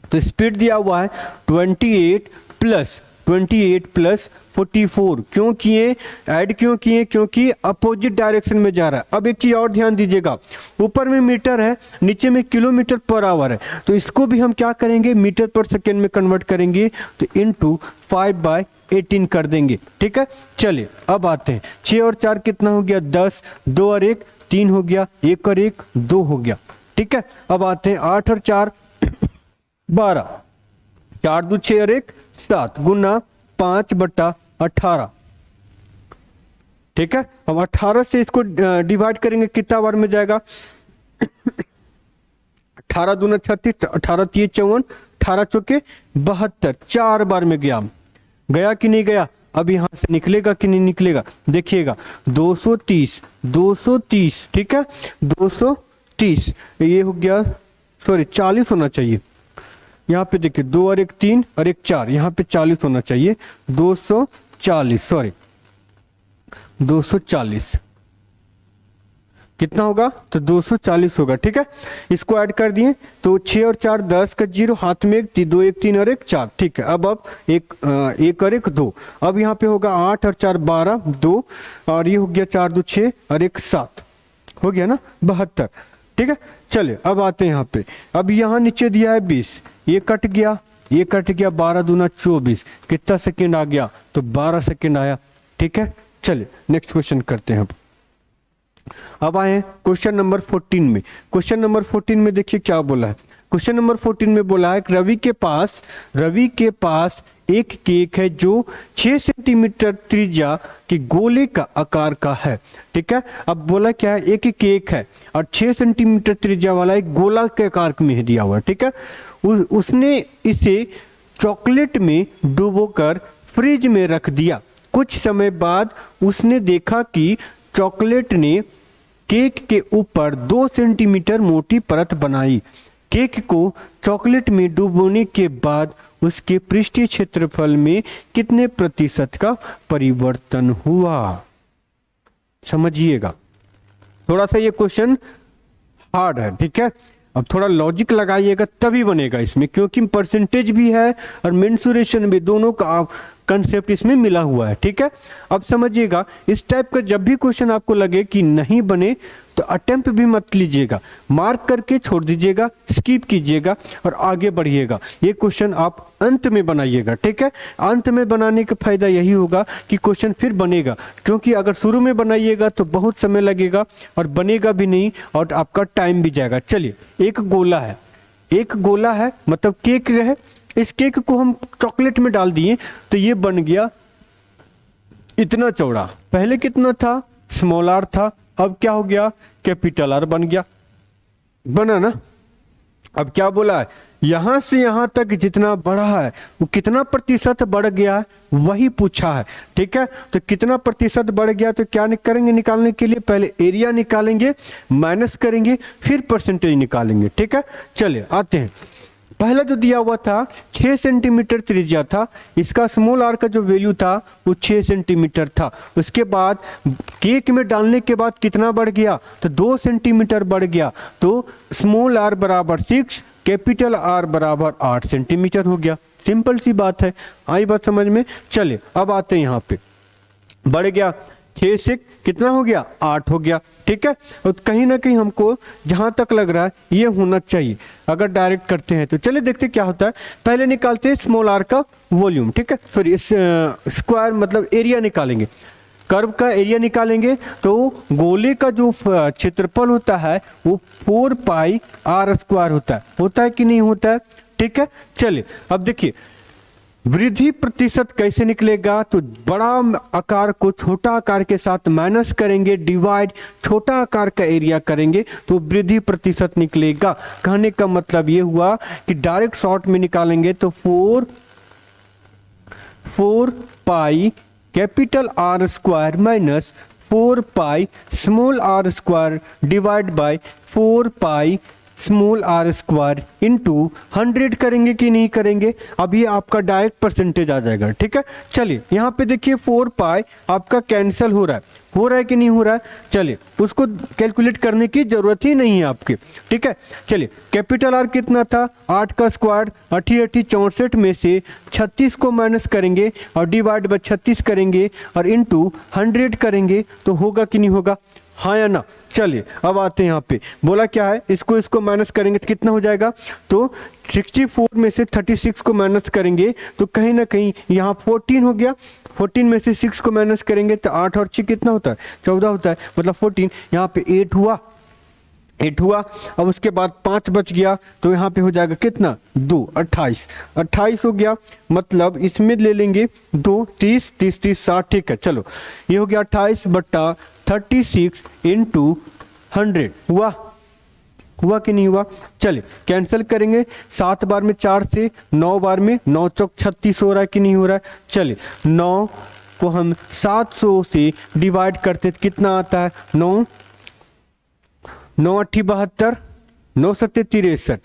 तो स्पीड दिया हुआ है 28 प्लस 44, क्यों किए, ऐड क्यों किए, क्योंकि अपोजिट डायरेक्शन में जा रहा है। अब एक चीज और ध्यान दीजिएगा, ऊपर में मीटर है, नीचे में किलोमीटर पर आवर है, तो इसको भी हम क्या करेंगे, मीटर पर सेकेंड में कन्वर्ट करेंगे, तो इनटू 5/18 कर देंगे, ठीक है। चलिए अब आते हैं, 6 और 4 कितना हो गया, 10, 2 और 1 3 हो गया, 1 और 1 2 हो गया, ठीक है। अब आते हैं 8 और 4 12, 4 2 6 और 1 7 गुना 5/18, ठीक है। अब 18 से इसको डिवाइड करेंगे, कितना बार में जाएगा, 18 दूना 36, 18 3 54, 18 चौके 72, 4 बार में गया कि नहीं गया। अब यहां से निकलेगा कि नहीं निकलेगा, देखिएगा 230, ठीक है, 230, ये हो गया, सॉरी 40 होना चाहिए, यहाँ पे देखिए 2 और 1 3 और 1 4, यहाँ पे 40 होना चाहिए, 240, सॉरी 240 कितना होगा, तो 240 होगा, ठीक है। इसको ऐड कर दिए तो 6 और 4 10 का 0, हाथ में 1 2 1 3 और 1 4, ठीक है। अब एक और 1 2, अब यहाँ पे होगा 8 और 4 12 2, और ये हो गया 4 2 6 और 1 7, हो गया ना 72, ठीक है। चलिए अब आते हैं यहाँ पे, अब यहाँ नीचे दिया है 20, ये कट गया 12 दूना 24, कितना सेकेंड आ गया, तो 12 सेकेंड आया, ठीक है। चलिए नेक्स्ट क्वेश्चन करते हैं। अब आए क्वेश्चन नंबर 14 में। क्वेश्चन नंबर 14 में देखिए क्या बोला है, क्वेश्चन नंबर 14 में बोला है रवि के पास एक केक है जो 6 सेंटीमीटर त्रिज्या के गोले का आकार का है, ठीक है। अब बोला क्या है, एक केक है और 6 सेंटीमीटर त्रिज्या वाला एक गोला के आकार में दिया हुआ है, ठीक है। उसने इसे चॉकलेट में डुबोकर फ्रिज में रख दिया। कुछ समय बाद उसने देखा कि चॉकलेट ने केक के ऊपर 2 सेंटीमीटर मोटी परत बनाई। केक को चॉकलेट में डुबोने के बाद उसके पृष्ठीय क्षेत्रफल में कितने प्रतिशत का परिवर्तन हुआ, समझिएगा। थोड़ा सा ये क्वेश्चन हार्ड है, ठीक है। अब थोड़ा लॉजिक लगाइएगा तभी बनेगा इसमें, क्योंकि परसेंटेज भी है और मेंसुरेशन भी, दोनों का कंसेप्ट इसमें मिला हुआ है, ठीक है। अब समझिएगा, इस टाइप का जब भी क्वेश्चन आपको लगे कि नहीं बने तो अटेम्प्ट भी मत लीजिएगा, मार्क करके छोड़ दीजिएगा, स्किप कीजिएगा और आगे बढ़िएगा। ये क्वेश्चन आप अंत में बनाइएगा, ठीक है। अंत में बनाने का फायदा यही होगा कि क्वेश्चन फिर बनेगा, क्योंकि अगर शुरू में बनाइएगा तो बहुत समय लगेगा और बनेगा भी नहीं और आपका टाइम भी जाएगा। चलिए, एक गोला है मतलब केक है, इस केक को हम चॉकलेट में डाल दिए तो ये बन गया इतना चौड़ा। पहले कितना था, स्मॉल आर था, अब क्या हो गया, कैपिटल आर बन गया, बना ना। अब क्या बोला है यहां से यहां तक जितना बढ़ा है वो कितना प्रतिशत बढ़ गया है वही पूछा है। ठीक है, तो कितना प्रतिशत बढ़ गया, तो क्या करेंगे निकालने के लिए, पहले एरिया निकालेंगे, माइनस करेंगे, फिर परसेंटेज निकालेंगे। ठीक है, चलिए आते हैं। पहला जो दिया हुआ था 6 सेंटीमीटर त्रिज्या था, इसका स्मॉल आर का जो वैल्यू था वो 6 सेंटीमीटर था। उसके बाद केक में डालने के बाद कितना बढ़ गया, तो 2 सेंटीमीटर बढ़ गया, तो स्मॉल आर बराबर 6, कैपिटल आर बराबर 8 सेंटीमीटर हो गया। सिंपल सी बात है, आई बात समझ में। चलिए अब आते हैं यहाँ पे, बढ़ गया 6 से कितना हो गया, 8 हो गया। ठीक है, और कहीं ना कहीं हमको जहां तक लग रहा है ये होना चाहिए अगर डायरेक्ट करते हैं तो। चलिए देखते क्या होता है। पहले निकालते हैं स्मॉल आर का वॉल्यूम। ठीक है, सॉरी स्क्वायर मतलब एरिया निकालेंगे, कर्व का एरिया निकालेंगे, तो गोले का जो क्षेत्रफल होता है वो 4 पाई आर स्क्वायर होता है कि नहीं होता है। ठीक है, चलिए अब देखिए वृद्धि प्रतिशत कैसे निकलेगा, तो बड़ा आकार को छोटा आकार के साथ माइनस करेंगे, डिवाइड छोटा आकार का एरिया करेंगे तो वृद्धि प्रतिशत निकलेगा। कहने का मतलब ये हुआ कि डायरेक्ट शॉर्ट में निकालेंगे तो 4 pi capital r square minus 4 pi small r square divide by 4 pi small r square into 100 करेंगे कि नहीं करेंगे, अब ये आपका डायरेक्ट परसेंटेज आ जाएगा। ठीक है, चलिए यहाँ पे देखिए 4 पाई आपका कैंसिल हो रहा है कि नहीं हो रहा है। चलिए उसको कैलकुलेट करने की जरूरत ही नहीं है आपके। ठीक है, चलिए कैपिटल आर कितना था, 8 का स्क्वायर 88 64 में से 36 को माइनस करेंगे और डिवाइड बाय 36 करेंगे और इंटू 100 करेंगे तो होगा कि नहीं होगा, हाँ या ना। चलिए अब आते हैं यहाँ पे, बोला क्या है, इसको माइनस करेंगे तो कितना हो जाएगा, तो 64 में से 36 को माइनस करेंगे तो कहीं ना कहीं यहाँ 14 हो गया, 14 में से 6 को माइनस करेंगे तो 8 और 6 कितना होता है, 14 होता है, मतलब 14, यहाँ पे 8 हुआ। अब उसके बाद 5 बच गया तो यहाँ पे हो जाएगा कितना, 2, 28 हो गया, मतलब इसमें ले लेंगे 2, 30 60। ठीक है, चलो ये हो गया 28 बट्टा 36 इंटू 100 हुआ कि नहीं हुआ। चलिए कैंसिल करेंगे, 7 बार में 4 से 9 बार में 9 चौक 36 हो रहा है कि नहीं हो रहा है। चलिए 9 को हम 700 से डिवाइड करते तो कितना आता है, 9 8 72, 9 7 63,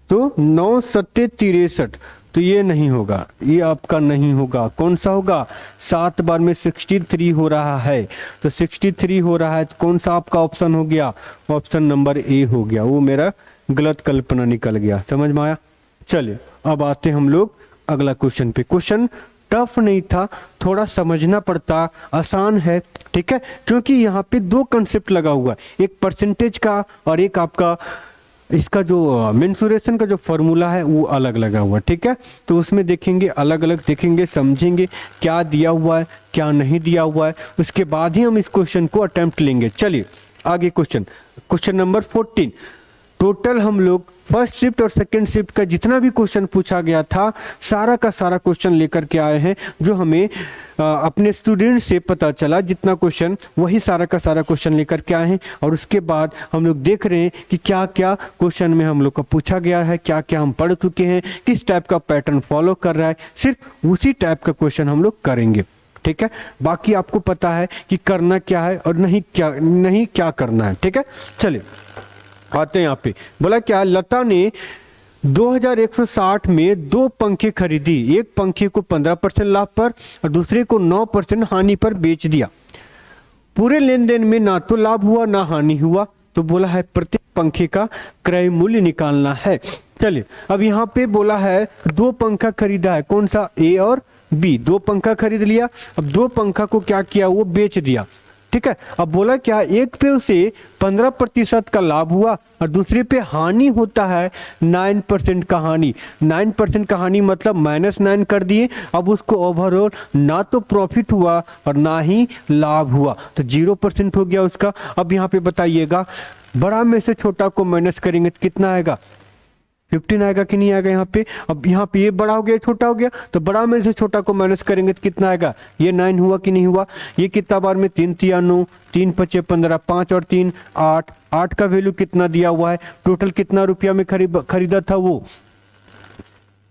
तो 9 7 63, तो ये नहीं होगा, ये आपका नहीं होगा। कौन सा होगा, 7 बार में 63 हो रहा है, तो 63 हो रहा है तो कौन सा आपका ऑप्शन हो गया, ऑप्शन नंबर ए हो गया। वो मेरा गलत कल्पना निकल गया, समझ में आया। चलिए अब आते हम लोग अगला क्वेश्चन पे। क्वेश्चन टफ नहीं था, थोड़ा समझना पड़ता, आसान है। ठीक है, क्योंकि यहाँ पे 2 कंसेप्ट लगा हुआ है, एक परसेंटेज का और एक आपका इसका जो मेंसुरेशन का जो फॉर्मूला है वो अलग लगा हुआ है। ठीक है, तो उसमें देखेंगे, अलग अलग देखेंगे, समझेंगे क्या दिया हुआ है क्या नहीं दिया हुआ है, उसके बाद ही हम इस क्वेश्चन को अटेम्प्ट लेंगे। चलिए आगे क्वेश्चन नंबर 14। टोटल हम लोग फर्स्ट शिफ्ट और सेकंड शिफ्ट का जितना भी क्वेश्चन पूछा गया था सारा का सारा क्वेश्चन लेकर के आए हैं, जो हमें अपने स्टूडेंट से पता चला जितना क्वेश्चन वही सारा का सारा क्वेश्चन लेकर के आए हैं। और उसके बाद हम लोग देख रहे हैं कि क्या क्या क्वेश्चन में हम लोग का पूछा गया है, क्या क्या हम पढ़ चुके हैं, किस टाइप का पैटर्न फॉलो कर रहा है, सिर्फ उसी टाइप का क्वेश्चन हम लोग करेंगे। ठीक है, बाकी आपको पता है कि करना क्या है और नहीं क्या करना है। ठीक है, चलिए आते हैं यहाँ पे। बोला क्या, लता ने 2160 में 2 पंखे खरीदी, एक पंखे को 15% लाभ पर और दूसरे को 9% हानि पर बेच दिया। पूरे लेन देन में ना तो लाभ हुआ ना हानि हुआ, तो बोला है प्रत्येक पंखे का क्रय मूल्य निकालना है। चलिए अब यहाँ पे बोला है 2 पंखा खरीदा है, कौन सा, ए और बी, 2 पंखा खरीद लिया। अब 2 पंखा को क्या किया, वो बेच दिया। ठीक है, अब बोला क्या, एक पे उसे 15% का लाभ हुआ और दूसरे पे हानि होता है 9% का हानि। 9% का हानि मतलब -9 कर दिए। अब उसको ओवरऑल ना तो प्रॉफिट हुआ और ना ही लाभ हुआ, तो 0% हो गया उसका। अब यहाँ पे बताइएगा, बड़ा में से छोटा को माइनस करेंगे तो कितना आएगा, 15 आएगा कि नहीं आएगा यहाँ पे। अब यहाँ पे ये बड़ा हो गया छोटा हो गया, तो बड़ा में से छोटा को माइनस करेंगे तो कितना आएगा, ये 9 हुआ कि नहीं हुआ। ये कितना बार में 3 3 9, 3 5 15, 5 और 3 8, 8 का वैल्यू कितना दिया हुआ है, टोटल कितना रुपया में खरीदा था वो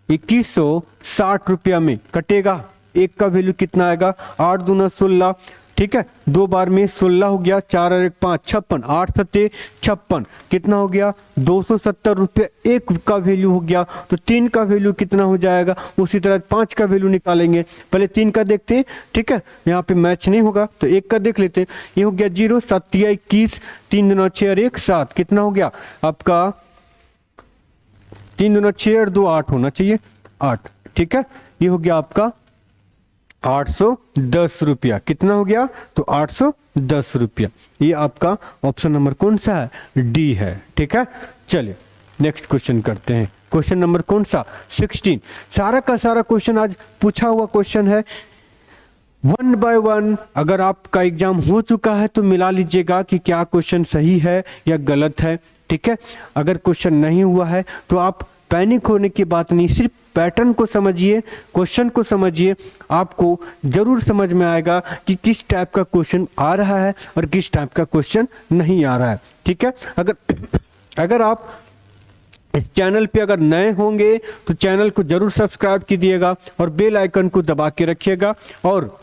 2160 रुपया में कटेगा। एक का वैल्यू कितना आएगा, 8 दूना 16, ठीक है, 2 बार में 16 हो गया, 4 और 1 5 56, 8 सत्ते 56, कितना हो गया 270 रुपये एक का वैल्यू हो गया। तो 3 का वैल्यू कितना हो जाएगा, उसी तरह 5 का वैल्यू निकालेंगे। पहले 3 का देखते हैं, ठीक है, यहाँ पे मैच नहीं होगा तो 1 का देख लेते हैं। ये हो गया 0 7 21, 3 दूना 6 और 1 7, कितना हो गया आपका 3 दूना 6 और 2 8 होना चाहिए, 8, ठीक है। ये हो गया आपका 810 रुपया, कितना हो गया तो 810 रुपया। ये आपका ऑप्शन नंबर कौन सा है, डी है, ठीक है। चलिए नेक्स्ट क्वेश्चन करते हैं। क्वेश्चन नंबर कौन सा, 16। सारा का सारा क्वेश्चन आज पूछा हुआ क्वेश्चन है, 1 बाय 1। अगर आपका एग्जाम हो चुका है तो मिला लीजिएगा कि क्या क्वेश्चन सही है या गलत है, ठीक है। अगर क्वेश्चन नहीं हुआ है तो आप पैनिक होने की बात नहीं, सिर्फ पैटर्न को समझिए, क्वेश्चन को समझिए, आपको जरूर समझ में आएगा कि किस टाइप का क्वेश्चन आ रहा है और किस टाइप का क्वेश्चन नहीं आ रहा है, ठीक है। अगर आप इस चैनल पे अगर नए होंगे तो चैनल को जरूर सब्सक्राइब कीजिएगा और बेल आइकन को दबा के रखिएगा और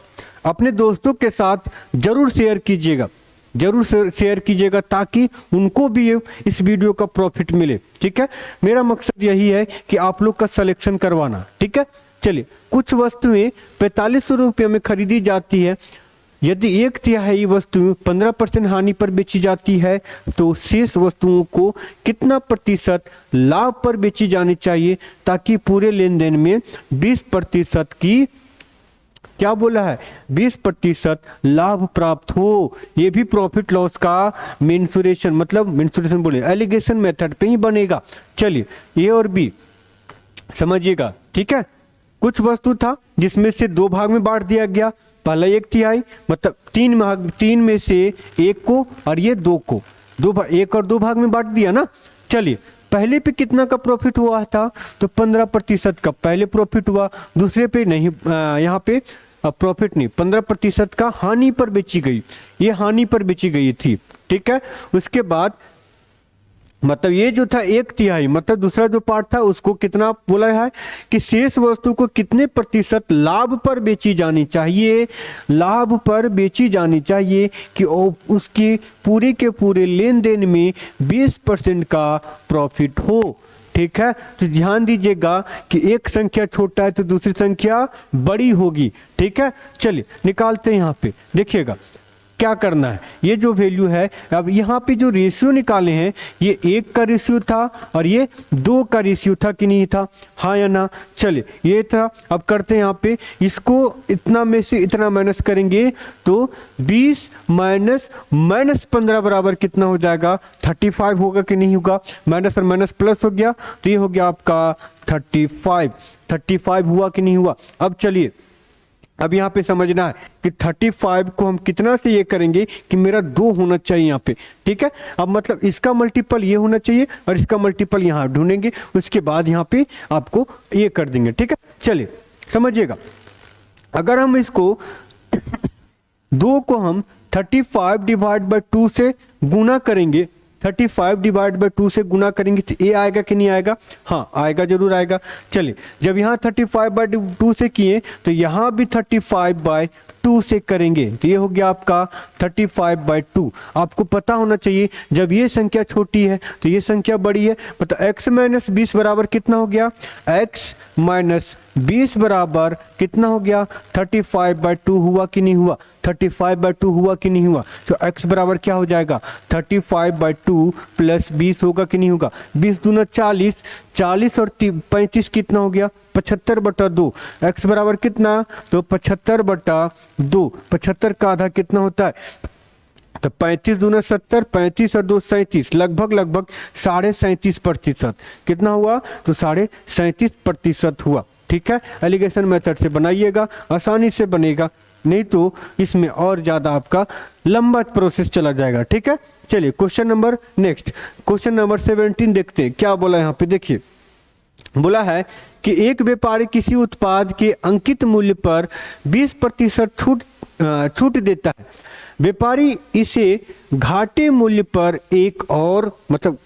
अपने दोस्तों के साथ जरूर शेयर कीजिएगा, जरूर शेयर कीजिएगा ताकि उनको भी इस वीडियो का प्रॉफिट मिले, ठीक है। मेरा मकसद यही है कि आप लोग का सिलेक्शन करवाना, ठीक है। चलिए, कुछ वस्तुएं 4500 रुपये में खरीदी जाती है, यदि 1/3 वस्तु 15% हानि पर बेची जाती है तो शेष वस्तुओं को कितना प्रतिशत लाभ पर बेची जानी चाहिए ताकि पूरे लेन देन में 20% की, क्या बोला है, 20% लाभ प्राप्त हो। ये भी प्रॉफिट लॉस का मेंसुरेशन, मतलब मेंसुरेशन बोले एलिगेशन मेथड पे ही बनेगा। चलिए ए और बी समझिएगा, ठीक है। कुछ वस्तु था जिसमें से 2 भाग में बांट दिया गया, पहला 1/3 मतलब 3 में से 1 को और ये 2 को 1 और 2 भाग में बांट दिया ना। चलिए पहले पे कितना का प्रॉफिट हुआ था, तो 15% का पहले प्रॉफिट हुआ, दूसरे पे नहीं, यहाँ पे प्रॉफिट नहीं, 15% का हानि पर बेची गई, ये हानि पर बेची गई थी, ठीक है। उसके बाद मतलब ये जो था 1/3 मतलब दूसरा जो पार्ट था उसको कितना बोला है कि शेष वस्तु को कितने प्रतिशत लाभ पर बेची जानी चाहिए, लाभ पर बेची जानी चाहिए कि उसके पूरे के पूरे लेन देन में 20% का प्रॉफिट हो, ठीक है। तो ध्यान दीजिएगा कि एक संख्या छोटा है तो दूसरी संख्या बड़ी होगी, ठीक है। चलिए निकालते हैं, यहाँ पे देखिएगा क्या करना है। ये जो वैल्यू है, अब यहाँ पे जो रेशियो निकाले हैं ये 1 का रेशियो था और ये 2 का रेशियो था कि नहीं था, हाँ या ना। चलिए ये था, अब करते हैं यहाँ पे, इसको इतना में से इतना माइनस करेंगे तो 20 माइनस -15 बराबर कितना हो जाएगा, 35 होगा कि नहीं होगा, माइनस और माइनस प्लस हो गया तो ये हो गया आपका 35 हुआ कि नहीं हुआ। अब चलिए अब यहाँ पे समझना है कि 35 को हम कितना से ये करेंगे कि मेरा 2 होना चाहिए यहाँ पे, ठीक है। अब मतलब इसका मल्टीपल ये होना चाहिए और इसका मल्टीपल यहाँ ढूंढेंगे, उसके बाद यहाँ पे आपको ये कर देंगे, ठीक है। चलिए समझिएगा, अगर हम इसको 2 को हम 35 डिवाइड बाय 2 से गुना करेंगे, 35 डिवाइड बाय 2 से गुना करेंगे तो ए आएगा कि नहीं आएगा, हाँ आएगा, जरूर आएगा। चलिए जब यहाँ 35 बाय 2 से किए तो यहाँ भी 35 बाय 2 से करेंगे तो ये हो गया आपका 35 बाय 2। आपको पता होना चाहिए जब ये संख्या छोटी है तो ये संख्या बड़ी है, मतलब x माइनस 20 बराबर कितना हो गया, x माइनस 20 बराबर कितना हो गया, 35 बाय 2 हुआ कि नहीं हुआ, 35 बाय 2 हुआ कि नहीं हुआ। तो x बराबर क्या हो जाएगा, 35 बाय 2 प्लस 20 होगा कि नहीं होगा, 20 दूना 40, 40 और 35 कितना हो गया, 75/2। x बराबर कितना, तो 75/2, 75 का आधा कितना होता है, तो 35 दूना 70, 35 और 2 37, लगभग 37.5%। कितना हुआ, तो 37.5% हुआ, ठीक है। एलिगेशन मेथड से बनाइएगा, आसानी से बनेगा, नहीं तो इसमें और ज्यादा आपका लंबा प्रोसेस चला जाएगा, ठीक है। चलिए question number next, question number 17 देखते हैं क्या बोला यहाँ पे। देखिए बोला है कि एक व्यापारी किसी उत्पाद के अंकित मूल्य पर 20% छूट देता है। व्यापारी इसे घाटे मूल्य पर एक और मतलब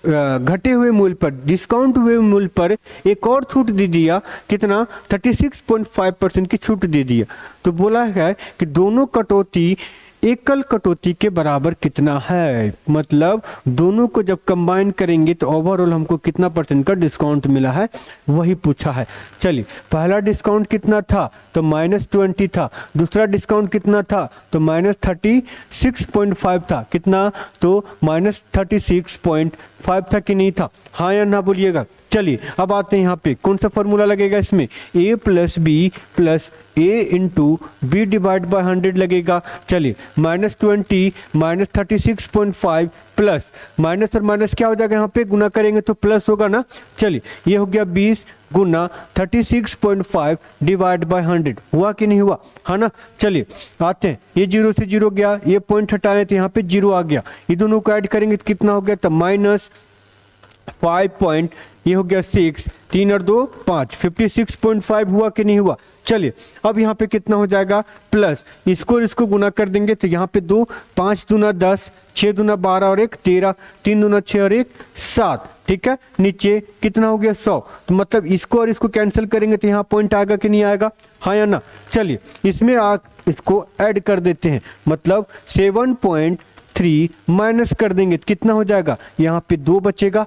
घटे हुए मूल्य पर, डिस्काउंट हुए मूल्य पर एक और छूट दे दिया। कितना? 36.5% की छूट दे दिया। तो बोला है कि दोनों कटौती एकल कटौती के बराबर कितना है, मतलब दोनों को जब कंबाइन करेंगे तो ओवरऑल हमको कितना परसेंट का डिस्काउंट मिला है, वही पूछा है। चलिए, पहला डिस्काउंट कितना था? तो -20 था। दूसरा डिस्काउंट कितना था? तो -36.5 था। कितना? तो -36.5 था कि नहीं था? हाँ या ना बोलिएगा। चलिए अब आते हैं यहाँ पे, कौन सा फॉर्मूला लगेगा इसमें? a + b + a × b divide by 100 लगेगा। चलिए, -20 -36.5 प्लस माइनस और माइनस क्या हो जाएगा? यहाँ पे गुना करेंगे तो प्लस होगा ना। चलिए, ये हो गया 20 गुना 36.5 डिवाइड बाय 100। हुआ कि नहीं हुआ? है ना। चलिए आते हैं, ये 0 से 0 गया, ये पॉइंट हटाएं तो यहाँ पे 0 आ गया। ये दोनों को ऐड करेंगे तो कितना हो गया? तो -5 ये हो गया 6, 3 और 2 5, 56.5 हुआ कि नहीं हुआ? चलिए अब यहाँ पे कितना हो जाएगा? प्लस इसको गुना कर देंगे तो यहाँ पे 2, 5 दूना 10, 6 दूना 12 और 1 13, 3 दूना 6 और 1 7। ठीक है, नीचे कितना हो गया? 100। तो मतलब इसको और इसको कैंसिल करेंगे तो यहाँ पॉइंट आएगा कि नहीं आएगा? हाँ या ना। चलिए इसमें इसको ऐड कर देते हैं, मतलब 7.3 माइनस कर देंगे तो कितना हो जाएगा? यहाँ पे 2 बचेगा।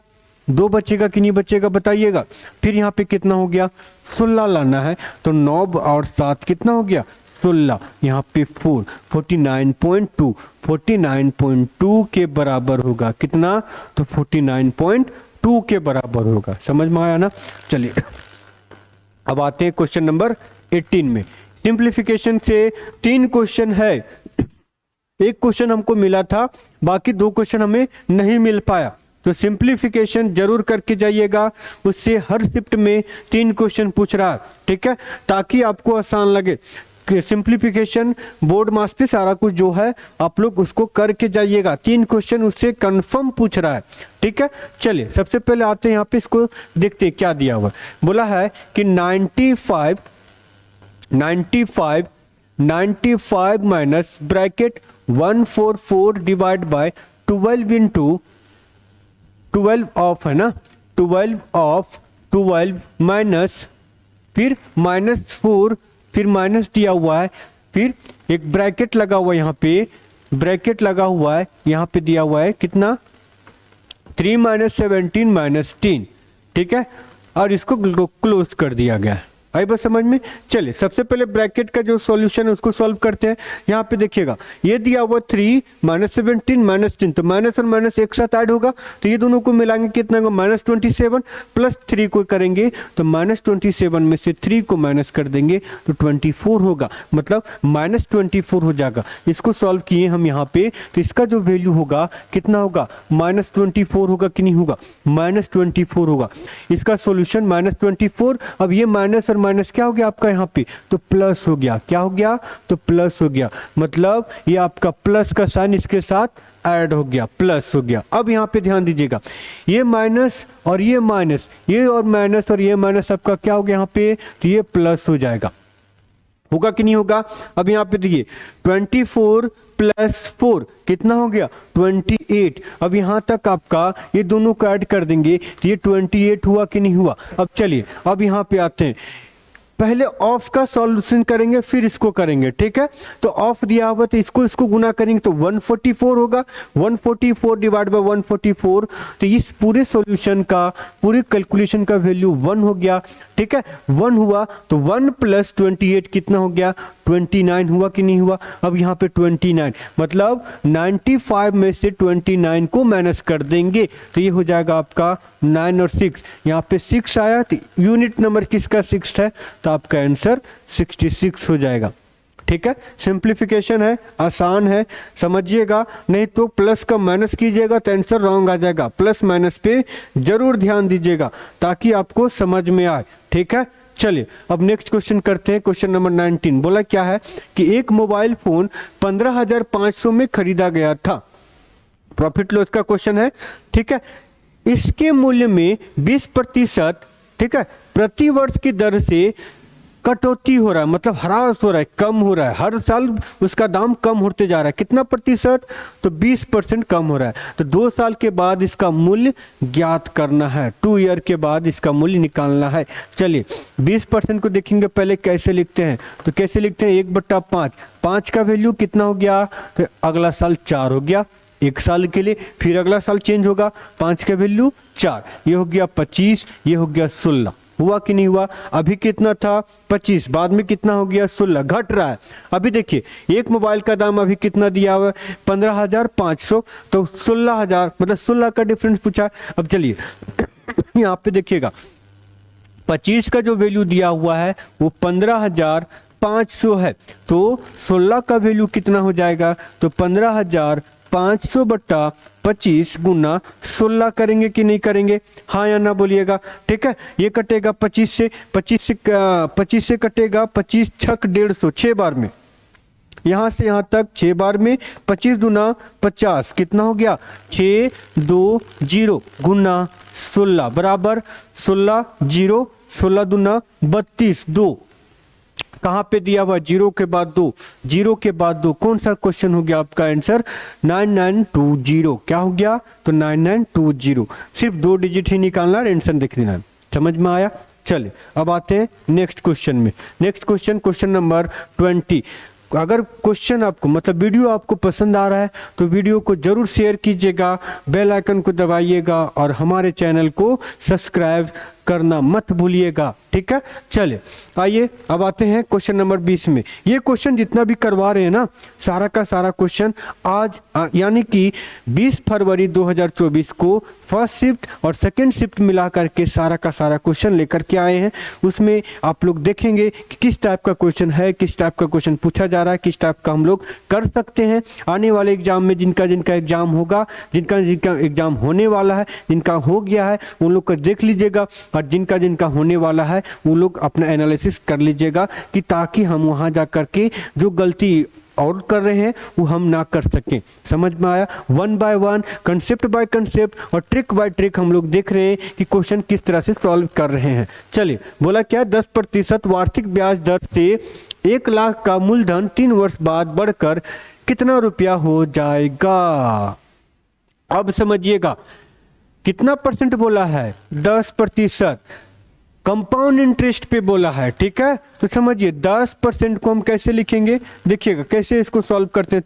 2 बचेगा कि नहीं बचेगा बताइएगा। फिर यहाँ पे कितना हो गया? 16 लाना है, तो 9 और 7 कितना हो गया? 16। यहाँ पे 49.2 के बराबर होगा। कितना? तो 49.2 के बराबर होगा। समझ में आया ना। चलिए अब आते हैं क्वेश्चन नंबर 18 में। सिंप्लीफिकेशन से 3 क्वेश्चन है। एक क्वेश्चन हमको मिला था, बाकी 2 क्वेश्चन हमें नहीं मिल पाया। तो सिंप्लीफिकेशन जरूर करके जाइएगा, उससे हर शिफ्ट में 3 क्वेश्चन पूछ रहा है। ठीक है, ताकि आपको आसान लगे। सिंप्लीफिकेशन बोर्ड मास पे सारा कुछ जो है आप लोग उसको करके जाइएगा। 3 क्वेश्चन उससे कंफर्म पूछ रहा है। ठीक है, चलिए सबसे पहले आते हैं यहाँ पे, इसको देखते हैं क्या दिया हुआ। बोला है कि 95 minus bracket 144 divide by 12 into 12 of है ना, 12 ऑफ 12 माइनस, फिर -4, फिर माइनस दिया हुआ है, फिर एक ब्रैकेट लगा हुआ है, यहाँ पे ब्रैकेट लगा हुआ है, यहाँ पे दिया हुआ है कितना? 3 - 17 - 10। ठीक है, और इसको क्लोज कर दिया गया है। आई बस समझ में। चलिए सबसे पहले ब्रैकेट का जो सॉल्यूशन है उसको सॉल्व करते हैं। यहाँ पे देखिएगा ये दिया हुआ 3 - 17 - 10, तो माइनस और माइनस एक साथ ऐड होगा, तो ये दोनों को मिलाएंगे कितना होगा? -27 प्लस 3 को करेंगे तो -27 में से 3 को माइनस कर देंगे तो 24 होगा, मतलब -24 हो जाएगा। इसको सॉल्व किए हम यहाँ पे, तो इसका जो वैल्यू होगा कितना होगा? -24 होगा कि नहीं होगा? -24 होगा। इसका सॉल्यूशन -24। अब ये माइनस और माइनस क्या हो गया आपका यहाँ पे? तो प्लस हो गया। क्या हो गया? तो प्लस हो गया, मतलब ये आपका प्लस का साइन इसके साथ ऐड हो गया, प्लस हो गया। अब यहाँ पे ध्यान दीजिएगा, ये माइनस और ये माइनस, ये और माइनस और ये माइनस आपका क्या हो गया यहाँ पे? तो ये प्लस हो जाएगा। होगा कि नहीं होगा? अब यहाँ पे देखिए 24 + 4 कितना हो गया? 28। अब यहाँ तक आपका ये दोनों को ऐड कर देंगे तो ये 28 हुआ कि नहीं हुआ? अब चलिए अब यहाँ पे आते हैं, पहले ऑफ का सॉल्यूशन करेंगे फिर इसको करेंगे। ठीक है, तो ऑफ दिया हुआ तो इसको गुना करेंगे तो 144 होगा। 144 डिवाइड बाय 144, तो इस पूरे सॉल्यूशन का, पूरे कैलकुलेशन का वैल्यू 1 हो गया। ठीक है, 1 हुआ तो 1 + 28 कितना हो गया? 29 हुआ कि नहीं हुआ? अब यहाँ पे 29, मतलब 95 में से 29 को माइनस कर देंगे तो ये हो जाएगा आपका 9 और 6, यहाँ पे 6 आया, तो यूनिट नंबर किसका 6 है? तो आपका आंसर 66 हो जाएगा। ठीक है, सिंप्लीफिकेशन है, आसान है, समझिएगा। नहीं तो प्लस का माइनस कीजिएगा तो आंसर रॉन्ग आ जाएगा। प्लस माइनस पे जरूर ध्यान दीजिएगा ताकि आपको समझ में आए। ठीक है, चलिए अब नेक्स्ट क्वेश्चन करते हैं। क्वेश्चन नंबर 19 बोला क्या है कि एक मोबाइल फोन 15,500 में खरीदा गया था। प्रॉफिट लॉस का क्वेश्चन है। ठीक है, इसके मूल्य में 20%, ठीक है, प्रति वर्ष की दर से कटौती हो रहा है, मतलब ह्रास हो रहा है, कम हो रहा है, हर साल उसका दाम कम होते जा रहा है। कितना प्रतिशत? तो 20% कम हो रहा है। तो 2 साल के बाद इसका मूल्य ज्ञात करना है, 2 ईयर के बाद इसका मूल्य निकालना है। चलिए 20% को देखेंगे पहले कैसे लिखते हैं। तो कैसे लिखते हैं, 1/5, 5 का वैल्यू कितना हो गया, तो अगला साल 4 हो गया 1 साल के लिए, फिर अगला साल चेंज होगा, 5 का वैल्यू 4, ये हो गया 25, ये हो गया 16। हुआ कि नहीं हुआ? अभी कितना था 25, बाद में कितना हो गया 16, घट रहा है। अभी देखिए एक मोबाइल का दाम अभी कितना दिया हुआ है 15,500, तो 16,000 मतलब 16 का डिफरेंस पूछा। अब चलिए यहाँ पे देखिएगा 25 का जो वैल्यू दिया हुआ है वो 15,500 है, तो 16 का वैल्यू कितना हो जाएगा, तो 15,500 बट्टा 25 गुना 16 करेंगे कि नहीं करेंगे, हाँ या ना बोलिएगा। ठीक है, ये कटेगा 25 से कटेगा 25 छक 150, 6 बार में, यहाँ से यहाँ तक 6 बार में, 25 दूना 50 कितना हो गया 620 गुना 16 बराबर 16 0, 16 दूना 32, 2 कहाँ पे दिया हुआ, 0 के बाद 2, 0 के बाद 2, कौन सा क्वेश्चन हो गया आपका आंसर 9920, क्या हो गया, तो 9920, सिर्फ 2 डिजिट ही निकालना, आंसर देख लेना। समझ में आया? चलिए अब आते हैं नेक्स्ट क्वेश्चन में। Next question number 20। अगर क्वेश्चन आपको मतलब वीडियो आपको पसंद आ रहा है तो वीडियो को जरूर शेयर कीजिएगा, बेल आइकन को दबाइएगा और हमारे चैनल को सब्सक्राइब करना मत भूलिएगा। ठीक है, चलिए आइए अब आते हैं क्वेश्चन नंबर 20 में। ये क्वेश्चन जितना भी करवा रहे हैं ना, सारा का सारा क्वेश्चन आज यानी कि 20 फरवरी 2024 को फर्स्ट शिफ्ट और सेकंड शिफ्ट मिला करके सारा का सारा क्वेश्चन लेकर के आए हैं। उसमें आप लोग देखेंगे कि किस टाइप का क्वेश्चन है, किस टाइप का क्वेश्चन पूछा जा रहा है, किस टाइप का हम लोग कर सकते हैं। आने वाले एग्जाम में जिनका एग्जाम होगा, जिनका एग्जाम होने वाला है, जिनका हो गया है उन लोग को देख लीजिएगा, और जिनका होने वाला है वो लोग अपना एनालिसिस कर लीजिएगा, कि ताकि हम वहां जा करके जो गलती और कर रहे हैं वो हम ना कर सकें। समझ में आया? 1 बाय 1, कंसेप्ट बाय कंसेप्ट और ट्रिक बाय ट्रिक हम लोग देख रहे हैं कि क्वेश्चन किस तरह से सॉल्व कर रहे हैं। चलिए बोला क्या, 10% वार्षिक ब्याज दर से 1 लाख का मूलधन 3 वर्ष बाद बढ़कर कितना रुपया हो जाएगा। अब समझिएगा कितना परसेंट बोला है, 10%, कंपाउंड इंटरेस्ट पे बोला है। ठीक है, तो समझिए 10% को हम कैसे लिखेंगे, देखिएगा कैसे इसको सॉल्व करते हैं,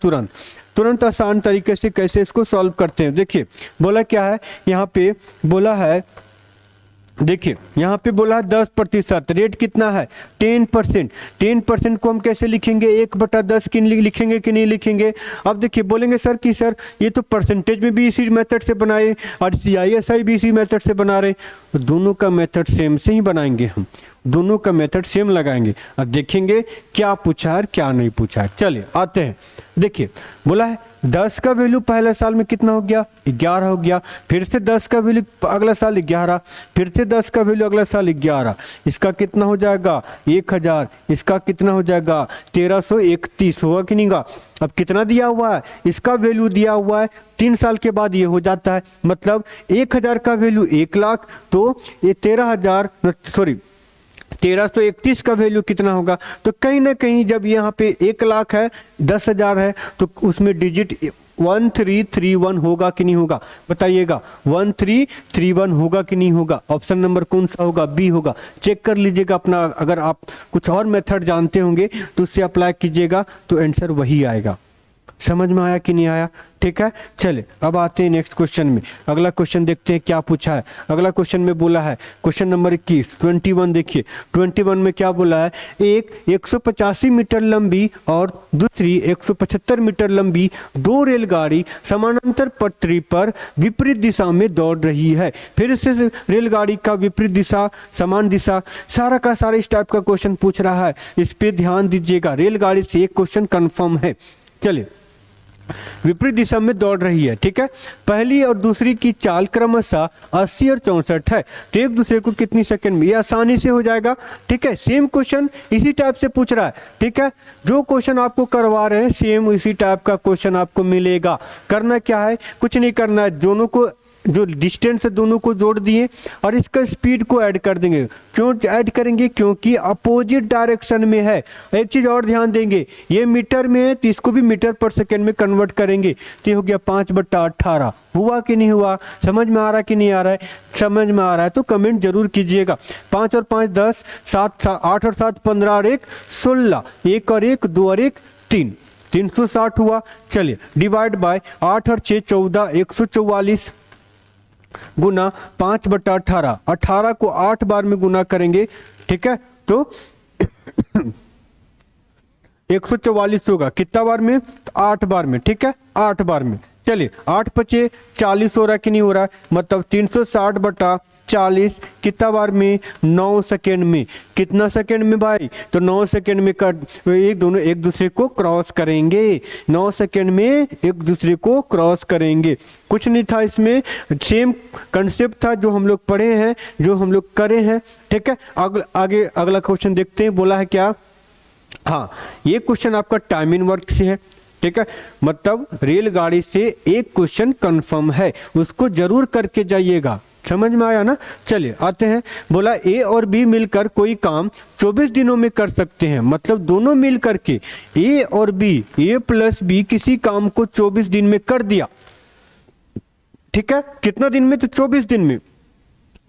तुरंत आसान तरीके से कैसे इसको सॉल्व करते हैं। देखिए बोला क्या है, यहाँ पे बोला है, देखिए यहाँ पे बोला है 10%, रेट कितना है 10%। 10% को हम कैसे लिखेंगे, 1/10 की लिखेंगे कि नहीं लिखेंगे। अब देखिए बोलेंगे सर कि सर ये तो परसेंटेज में भी इसी मेथड से बनाए और CISI भी इसी मेथड से बना रहे, तो दोनों का मेथड सेम से ही बनाएंगे, हम दोनों का मेथड सेम लगाएंगे और देखेंगे क्या पूछा है क्या नहीं पूछा है। चलिए आते हैं, देखिए बोला है 10 का वैल्यू पहले साल में कितना हो गया 11 हो गया, फिर से 10 का वैल्यू अगला साल 11, फिर से 10 का वैल्यू अगला साल 11, इसका कितना हो जाएगा 1000, इसका कितना हो जाएगा 1331, होगा कि नहीं गा। अब कितना दिया हुआ है, इसका वैल्यू दिया हुआ है 3 साल के बाद ये हो जाता है, मतलब 1000 का वैल्यू 1 लाख, तो ये 1331 का वैल्यू कितना होगा। तो कहीं ना कहीं जब यहाँ पे 1 लाख है 10,000 है तो उसमें डिजिट 1331 होगा कि नहीं होगा, बताइएगा 1331 होगा कि नहीं होगा। ऑप्शन नंबर कौन सा होगा, बी होगा। चेक कर लीजिएगा अपना, अगर आप कुछ और मेथड जानते होंगे तो उससे अप्लाई कीजिएगा तो आंसर वही आएगा। समझ में आया कि नहीं आया? ठीक है, चले अब आते हैं नेक्स्ट क्वेश्चन में। अगला क्वेश्चन देखते हैं क्या पूछा है। अगला क्वेश्चन में बोला है क्वेश्चन नंबर 21 देखिए 21 में क्या बोला है, एक 185 मीटर लंबी और दूसरी 175 मीटर लंबी 2 रेलगाड़ी समानांतर पटरी पर विपरीत दिशा में दौड़ रही है। फिर से रेलगाड़ी का विपरीत दिशा, समान दिशा, सारा का सारा इस टाइप का क्वेश्चन पूछ रहा है, इस पे ध्यान दीजिएगा। रेलगाड़ी से एक क्वेश्चन कंफर्म है। चलिए विपरीत दिशा में दौड़ रही है, ठीक है। पहली और दूसरी की चाल क्रमशः 80 और 64 है, तो एक दूसरे को कितनी सेकंड में, ये आसानी से हो जाएगा, ठीक है। सेम क्वेश्चन इसी टाइप से पूछ रहा है, ठीक है। जो क्वेश्चन आपको करवा रहे हैं सेम इसी टाइप का क्वेश्चन आपको मिलेगा। करना क्या है, कुछ नहीं करना है, दोनों को जो डिस्टेंस है दोनों को जोड़ दिए और इसका स्पीड को ऐड कर देंगे। क्यों ऐड करेंगे? क्योंकि अपोजिट डायरेक्शन में है। एक चीज और ध्यान देंगे, ये मीटर में है तो इसको भी मीटर पर सेकेंड में कन्वर्ट करेंगे, तो ये हो गया 5/18। हुआ कि नहीं हुआ? समझ में आ रहा है कि नहीं आ रहा है? समझ में आ रहा है तो कमेंट जरूर कीजिएगा। 5 और 5 10, 7 8 और 7 15 और 1 16, 1 और 1 2 और 1 3, 360 हुआ। चलिए डिवाइड बाय 8 और 6 14, 144 गुना 5/18। 18 को 8 बार में गुना करेंगे, ठीक है, तो 144 होगा। कितना बार में? तो 8 बार में, ठीक है, 8 बार में। चलिए 8 पचे 40 हो रहा है कि नहीं हो रहा है? मतलब 360/40 कितना बार में? 9 सेकेंड में। कितना सेकेंड में भाई? तो 9 सेकेंड में दोनों एक दूसरे को क्रॉस करेंगे। 9 सेकेंड में एक दूसरे को क्रॉस करेंगे। कुछ नहीं था इसमें, सेम कंसेप्ट था जो हम लोग पढ़े हैं, जो हम लोग करे हैं, ठीक है। आगे अगला क्वेश्चन देखते हैं। बोला है क्या? हाँ, ये क्वेश्चन आपका टाइम इन वर्क से है, ठीक है, मतलब रेलगाड़ी से एक क्वेश्चन कंफर्म है, उसको जरूर करके जाइएगा। समझ में आया ना? चलिए आते हैं। बोला ए और बी मिलकर कोई काम 24 दिनों में कर सकते हैं, मतलब दोनों मिल करके ए और बी, ए प्लस बी किसी काम को 24 दिन में कर दिया, ठीक है। कितना दिन में? तो 24 दिन में।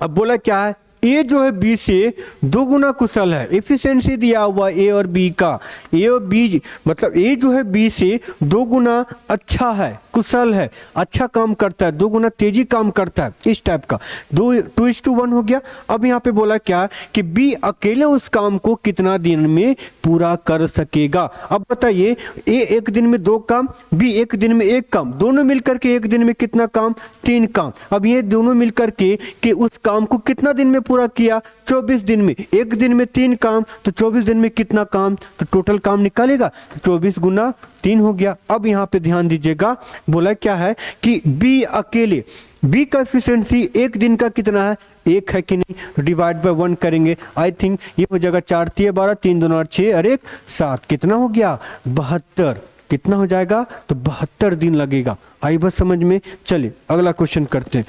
अब बोला क्या है? ए जो है बी से 2 गुना कुशल है। एफिशिएंसी दिया हुआ ए और बी का, ए और बी मतलब ए जो है बी से 2 गुना अच्छा है, कुशल है, अच्छा काम करता है, 2 गुना तेजी काम करता है, इस टाइप का। 2:1 हो गया। अब यहाँ पे बोला क्या कि बी अकेले उस काम को कितना दिन में पूरा कर सकेगा। अब बताइए, ए एक दिन में 2 काम, बी एक दिन में 1 काम, दोनों मिलकर के एक दिन में कितना काम? 3 काम। अब ये दोनों मिलकर के उस काम को कितना दिन में पूरा किया? 24 दिन में। एक दिन में 3 काम, तो 24 दिन में कितना काम? तो टोटल काम निकालेगा, 24 गुना 3 हो गया। अब यहाँ पे ध्यान दीजिएगा, बोला क्या है कि बी अकेले, बी का एफिशिएंसी एक दिन का कितना है? 1 है कि नहीं? डिवाइड बाय 1 करेंगे, आई थिंक ये हो जाएगा 4 3 12, 3 2 8 6 और 1 7। कितना हो गया? 72। कितना हो जाएगा? तो 72 दिन लगेगा। आई बस समझ में? चलिए अगला क्वेश्चन करते हैं।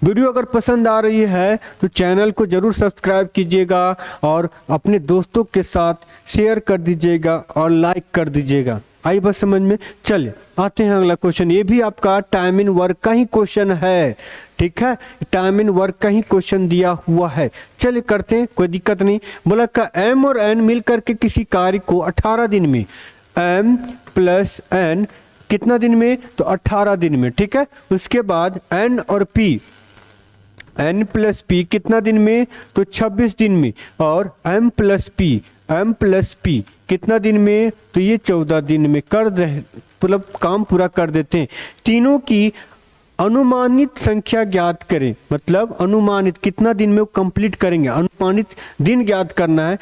वीडियो अगर पसंद आ रही है तो चैनल को जरूर सब्सक्राइब कीजिएगा और अपने दोस्तों के साथ शेयर कर दीजिएगा और लाइक कर दीजिएगा। आई बस समझ में? चलिए आते हैं अगला क्वेश्चन। ये भी आपका टाइम इन वर्क का ही क्वेश्चन है, ठीक है, टाइम इन वर्क का ही क्वेश्चन दिया हुआ है। चलिए करते हैं, कोई दिक्कत नहीं। बोला का एम और एन मिल करके किसी कार्य को 18 दिन में, एम प्लस एन कितना दिन में? तो 18 दिन में, ठीक है। उसके बाद एन और पी, एन प्लस पी कितना दिन में? तो 26 दिन में। और एम प्लस पी कितना दिन में? तो ये 14 दिन में कर रहे, मतलब काम पूरा कर देते हैं। तीनों की अनुमानित संख्या ज्ञात करें, मतलब अनुमानित कितना दिन में वो कंप्लीट करेंगे, अनुमानित दिन ज्ञात करना है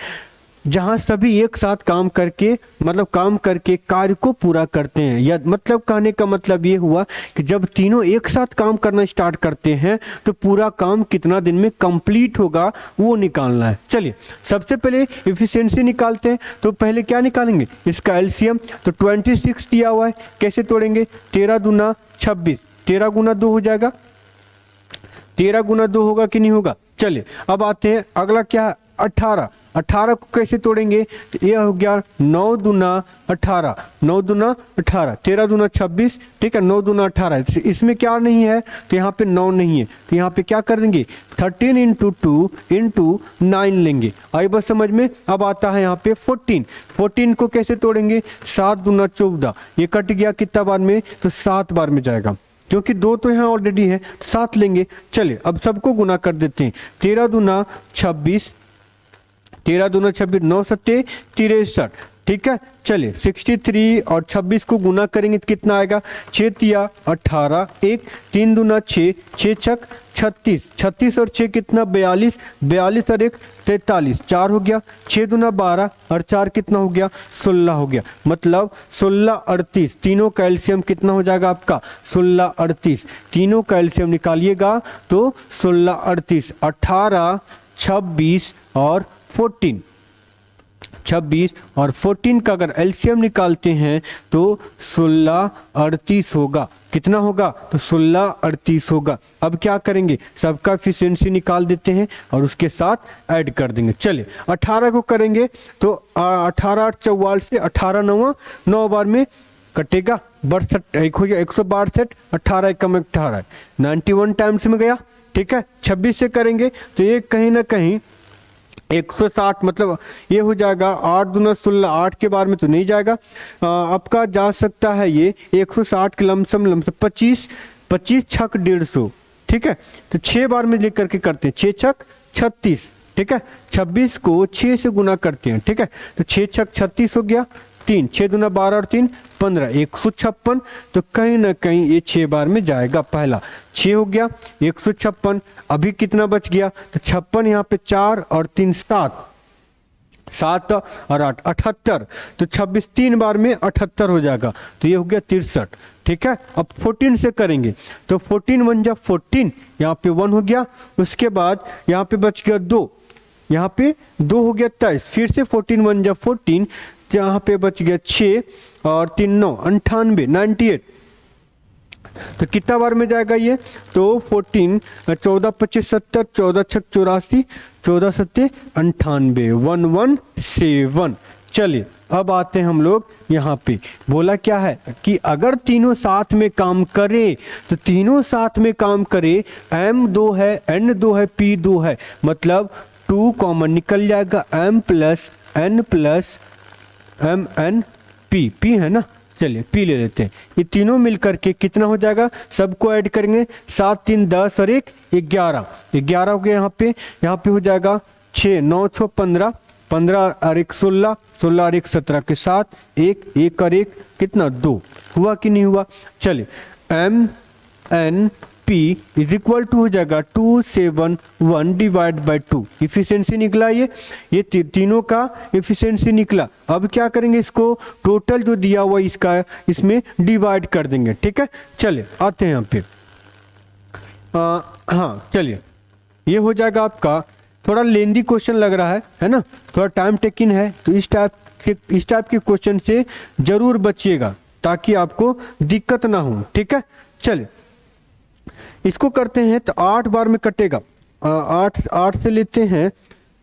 जहां सभी एक साथ काम करके, मतलब काम करके कार्य को पूरा करते हैं। या मतलब कहने का मतलब ये हुआ कि जब तीनों एक साथ काम करना स्टार्ट करते हैं तो पूरा काम कितना दिन में कंप्लीट होगा वो निकालना है। चलिए सबसे पहले एफिशिएंसी निकालते हैं। तो पहले क्या निकालेंगे? इसका एलसीएम। तो 26 दिया हुआ है, कैसे तोड़ेंगे? 13 दूना 26, 13 गुना 2 हो जाएगा। 13 गुना 2 होगा कि नहीं होगा? चलिए अब आते हैं अगला क्या है? 18। 18 को कैसे तोड़ेंगे? तो ये हो गया 9 दूना 18, 9 दूना 18, 13 दूना 26, ठीक है, 9 दूना 18। इसमें क्या नहीं है? तो यहाँ पे 9 नहीं है, तो यहाँ पे क्या कर देंगे? 13 इंटू 2 इंटू 9 लेंगे। आई बस समझ में? अब आता है यहाँ पे 14। 14 को कैसे तोड़ेंगे? 7 दूना 14, ये कट गया कितना बार में? तो 7 बार में जाएगा, क्योंकि 2 तो यहाँ ऑलरेडी है, 7 लेंगे। चलिए अब सबको गुना कर देते हैं। 13 दूना 26, 13 दूना 26, 9 सत्ते 63, ठीक है। चलिए 63 और 26 को गुना करेंगे तो कितना आएगा? 6 तिया 18, 1 3 दूना 6, 6 छक 36, 36 और 6 कितना? 42, 42 और 1 43, 4 हो गया। 6 दूना 12 और 4 कितना हो गया? 16 हो गया। मतलब 16 38, तीनों का एलसीएम कितना हो जाएगा आपका? 16 38। तीनों का एलसीएम निकालिएगा तो 16 38, 18 26 और 14, 26 और 14 का अगर एलसीएम निकालते हैं तो 16 38 होगा। कितना होगा? तो 16 38 होगा। अब क्या करेंगे, सबका एफिशिएंसी निकाल देते हैं और उसके साथ ऐड कर देंगे। चलिए 18 को करेंगे तो 18 8 44 से 18 9 बार में कटेगा, 62 एक हो गया 162, 18 एकम 18 91 टाइम्स में गया। ठीक है, 26 से करेंगे तो ये कहीं ना कहीं 160 मतलब ये हो जाएगा 8 दूना 16, 8 के बार में तो नहीं जाएगा। आपका जा सकता है ये 160 के लमसम 25 छक 150। ठीक है, तो 6 बार में लेकर के करते हैं, 6 छक 36। ठीक है, 26 को 6 से गुना करते हैं। ठीक है, तो 6 छक 36 हो गया, 3 6 दूना 12 और 3 15 156। तो कहीं ना कहीं ये 6 बार में जाएगा। पहला 6 हो गया 156। अभी कितना बच गया? तो 56 यहाँ पे 4 और 3 7 7 और 8 78। तो 26 3 बार में 78 हो जाएगा, तो ये हो गया 63। ठीक है, अब 14 से करेंगे तो 14 1 जब 14, यहाँ पे 1 हो गया, उसके बाद यहाँ पे बच गया 2, यहाँ पे 2 हो गया 23, फिर से 14 1 जब 14, यहाँ पे बच गया 6 और 3 9 98 98। तो कितना बार में जाएगा ये? तो 14 14 25 70 14 6 84 14 7 98 117। चलिए अब आते हैं हम लोग यहाँ पे। बोला क्या है कि अगर तीनों साथ में काम करे तो तीनों साथ में काम करे, m 2 है, n 2 है, p 2 है, मतलब 2 कॉमन निकल जाएगा, m plus n plus m n p, p है ना, चलिए पी ले लेते हैं। ये तीनों मिलकर के कितना हो जाएगा? सबको ऐड करेंगे, 7 3 10 और 1 11 11 हो गया। यहाँ पे हो जाएगा 6 9 6 15 15 और 1 16 16 और 1 17 के साथ 1 1 और 1 कितना 2 हुआ कि नहीं हुआ? चलिए m n P is equal to हो जाएगा 271 डिवाइड बाई 2। इफिशियंसी निकला, ये तीनों का इफिशियंसी निकला। अब क्या करेंगे, इसको टोटल जो दिया हुआ इसका इसमें डिवाइड कर देंगे। ठीक है, चलिए आते हैं यहाँ पे। हाँ चलिए, ये हो जाएगा आपका, थोड़ा लेंदी क्वेश्चन लग रहा है ना, थोड़ा टाइम टेकिंग है, तो इस टाइप के क्वेश्चन से जरूर बचिएगा ताकि आपको दिक्कत ना हो। ठीक है, चलिए इसको करते हैं तो 8 बार में कटेगा। 8 से लेते हैं,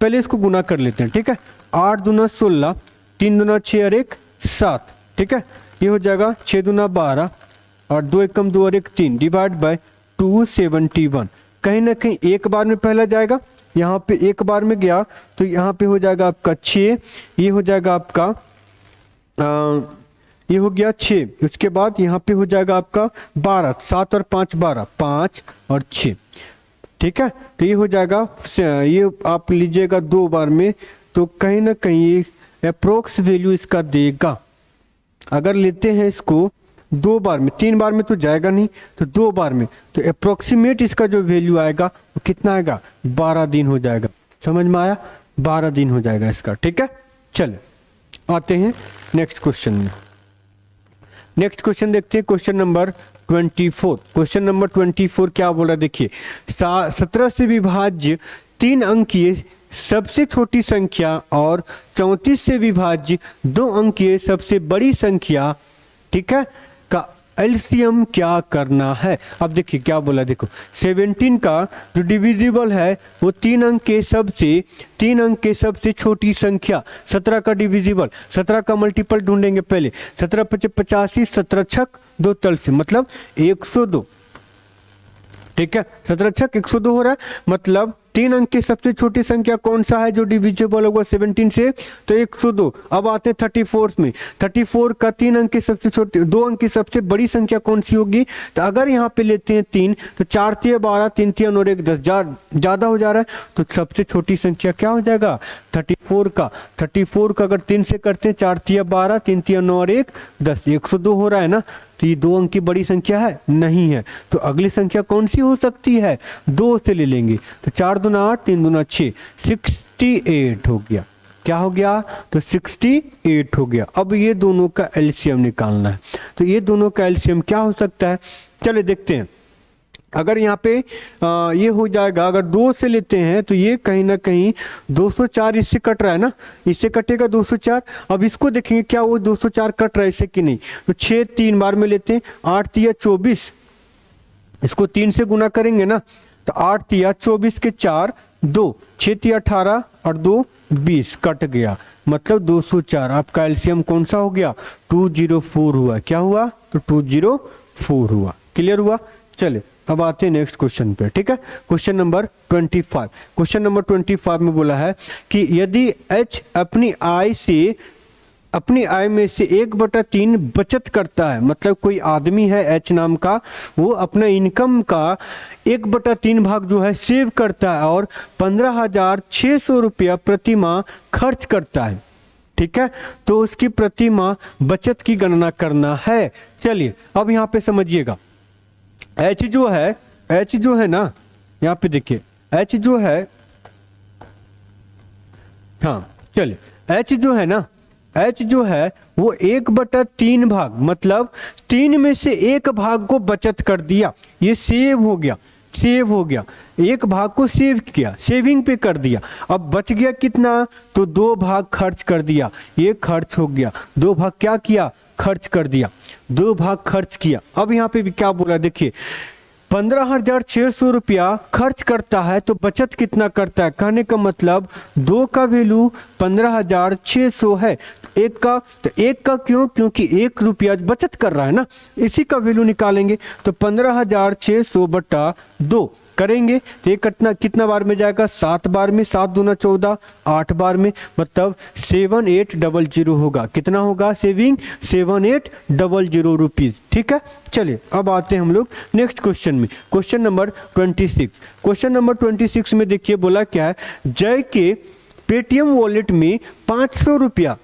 पहले इसको गुना कर लेते हैं। ठीक है, 8 दूना 16, 3 दूना 6 और 1 7। ठीक है, ये हो जाएगा 6 दूना 12 और 2 एकम 2 और 1 3 डिवाइड बाय 271। कहीं ना कहीं एक बार में पहला जाएगा, यहाँ पे एक बार में गया तो यहाँ पे हो जाएगा आपका 6, ये हो जाएगा आपका ये हो गया 6, उसके बाद यहाँ पे हो जाएगा आपका 12, 7 और 5 12 5 और 6। ठीक है, तो ये हो जाएगा, ये आप लीजिएगा 2 बार में, तो कहीं ना कहीं अप्रोक्स वैल्यू इसका देगा। अगर लेते हैं इसको 2 बार में, 3 बार में तो जाएगा नहीं, तो 2 बार में, तो अप्रोक्सीमेट इसका जो वैल्यू आएगा वो कितना आएगा? 12 दिन हो जाएगा। समझ में आया? 12 दिन हो जाएगा इसका। ठीक है, चलो आते हैं नेक्स्ट क्वेश्चन में। नेक्स्ट क्वेश्चन देखते हैं, क्वेश्चन नंबर 24। क्वेश्चन नंबर 24 क्या बोला देखिए, 17 से विभाज्य 3 अंकीय सबसे छोटी संख्या और 34 से विभाज्य 2 अंकीय सबसे बड़ी संख्या, ठीक है, का एलसीएम क्या करना है। अब देखिए क्या बोला, देखो 17 का जो डिविजिबल है वो 3 अंक के सबसे छोटी संख्या, 17 का डिविजिबल, 17 का मल्टीपल ढूंढेंगे पहले, 17 5 85, 17 छक 2 तल से, मतलब 102। ठीक है, 17 छक 102 हो रहा है, मतलब 3 अंक की सबसे छोटी संख्या कौन सा है जो डिविजिबल होगा 17 से, तो 102। अब आते हैं 34 में, 34 का 3 अंक की सबसे छोटी, 2 अंक की सबसे बड़ी संख्या कौन सी होगी, तो अगर यहाँ पे लेते हैं 3, तो 4 3 12, 3 3 और 1 10, ज्यादा हो जा रहा है, तो सबसे छोटी संख्या क्या हो जाएगा 34 का। 34 का अगर 3 से करते हैं, 4 3 12, 3 3 9 और 1 10, 102 हो रहा है ना, तो ये 2 अंक की बड़ी संख्या है नहीं है, तो अगली संख्या कौन सी हो सकती है, 2 से ले लेंगे, तो 4 दूना 8, 3 दूना 6, 68 हो गया। क्या हो गया, तो 68 हो गया। अब ये दोनों का एलसीएम निकालना है, तो ये दोनों का एलसीएम क्या हो सकता है, चलिए देखते हैं। अगर यहाँ पे ये हो जाएगा, अगर 2 से लेते हैं तो ये कहीं ना कहीं 204 इससे कट रहा है ना, इससे कटेगा 204। अब इसको देखेंगे क्या वो 204 कट रहा है इससे कि नहीं। तो 6 3 बार में लेते हैं, 8 तिया 24, इसको 3 से गुना करेंगे ना, तो 8 तिया 24 के 4 2, 6 तिया 18 और 2 20 कट गया, मतलब 204। आपका एलसीएम कौन सा हो गया, 204 हुआ। क्या हुआ, तो 204 हुआ। क्लियर हुआ। चले अब आते हैं नेक्स्ट क्वेश्चन पे। ठीक है, क्वेश्चन नंबर 25। क्वेश्चन नंबर 25 में बोला है कि यदि एच अपनी आय में से 1/3 बचत करता है, मतलब कोई आदमी है एच नाम का, वो अपना इनकम का 1/3 भाग जो है सेव करता है और 15,600 रुपया प्रति माह खर्च करता है। ठीक है, तो उसकी प्रति माह बचत की गणना करना है। चलिए अब यहाँ पे समझिएगा, एच जो है ना, यहाँ पे देखिए एच जो है, हाँ चलिए एच जो है ना, एच जो है वो 1/3 भाग, मतलब 3 में से 1 भाग को बचत कर दिया, ये सेव हो गया, एक भाग को सेव किया, सेविंग पे कर दिया। अब बच गया कितना, तो 2 भाग खर्च कर दिया, ये खर्च हो गया, 2 भाग क्या किया, खर्च कर दिया, 2 भाग खर्च किया। अब यहाँ पे भी क्या बोला देखिए, 15,600 रुपया खर्च करता है तो बचत कितना करता है, कहने का मतलब 2 का वैल्यू 15,600 है, एक का क्यों, क्योंकि 1 रुपया बचत कर रहा है ना, इसी का वैल्यू निकालेंगे। तो 15,600 बटा 2 करेंगे तो ये कितना बार में जाएगा, 7 बार में, 7 दूना 14, 8 बार में, मतलब 7800 होगा। कितना होगा सेविंग, 7800 रुपीज। ठीक है, चलिए अब आते हैं हम लोग नेक्स्ट क्वेश्चन में, क्वेश्चन नंबर 26। क्वेश्चन नंबर 26 में देखिए बोला क्या है, जय के पेटीएम वॉलेट में 500 रुपया,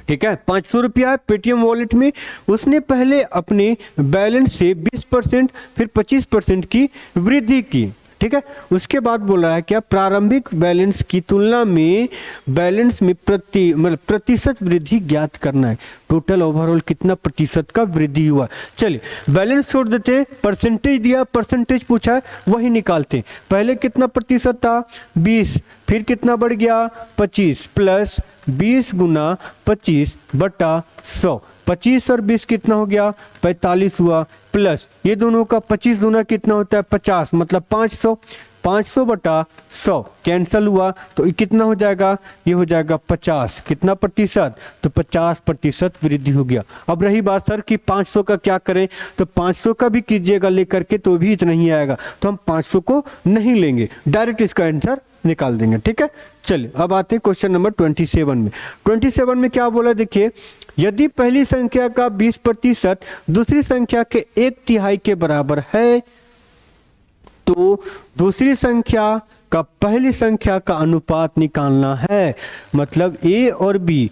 ठीक है 500 रुपया है पेटीएम वॉलेट में, उसने पहले अपने बैलेंस से 20% फिर 25% की वृद्धि की। ठीक है, उसके बाद बोल रहा है क्या, प्रारंभिक बैलेंस की तुलना में बैलेंस में प्रतिशत वृद्धि ज्ञात करना है। टोटल ओवरऑल कितना प्रतिशत का वृद्धि हुआ। चलिए बैलेंस छोड़ देते, परसेंटेज दिया, परसेंटेज पूछा है वही निकालते। पहले कितना प्रतिशत था 20, फिर कितना बढ़ गया 25, प्लस 20 गुना 25 बटा 100, 25 और 20 कितना हो गया 45 हुआ, प्लस ये दोनों का 25 गुना कितना होता है 50, मतलब 500, 500 बटा 100 कैंसल हुआ, तो ये कितना हो जाएगा, ये हो जाएगा 50, कितना प्रतिशत, तो 50% वृद्धि हो गया। अब रही बात सर कि 500 का क्या करें, तो 500 का भी कीजिएगा लेकर के तो भी इतना ही आएगा, तो हम 500 को नहीं लेंगे, डायरेक्ट इसका आंसर निकाल देंगे। ठीक है, चलिए अब आते हैं क्वेश्चन नंबर 27 में। 27 में क्या बोला देखिए, यदि पहली संख्या का 20% दूसरी संख्या के 1/3 के बराबर है तो दूसरी संख्या का पहली संख्या का अनुपात निकालना है। मतलब ए और बी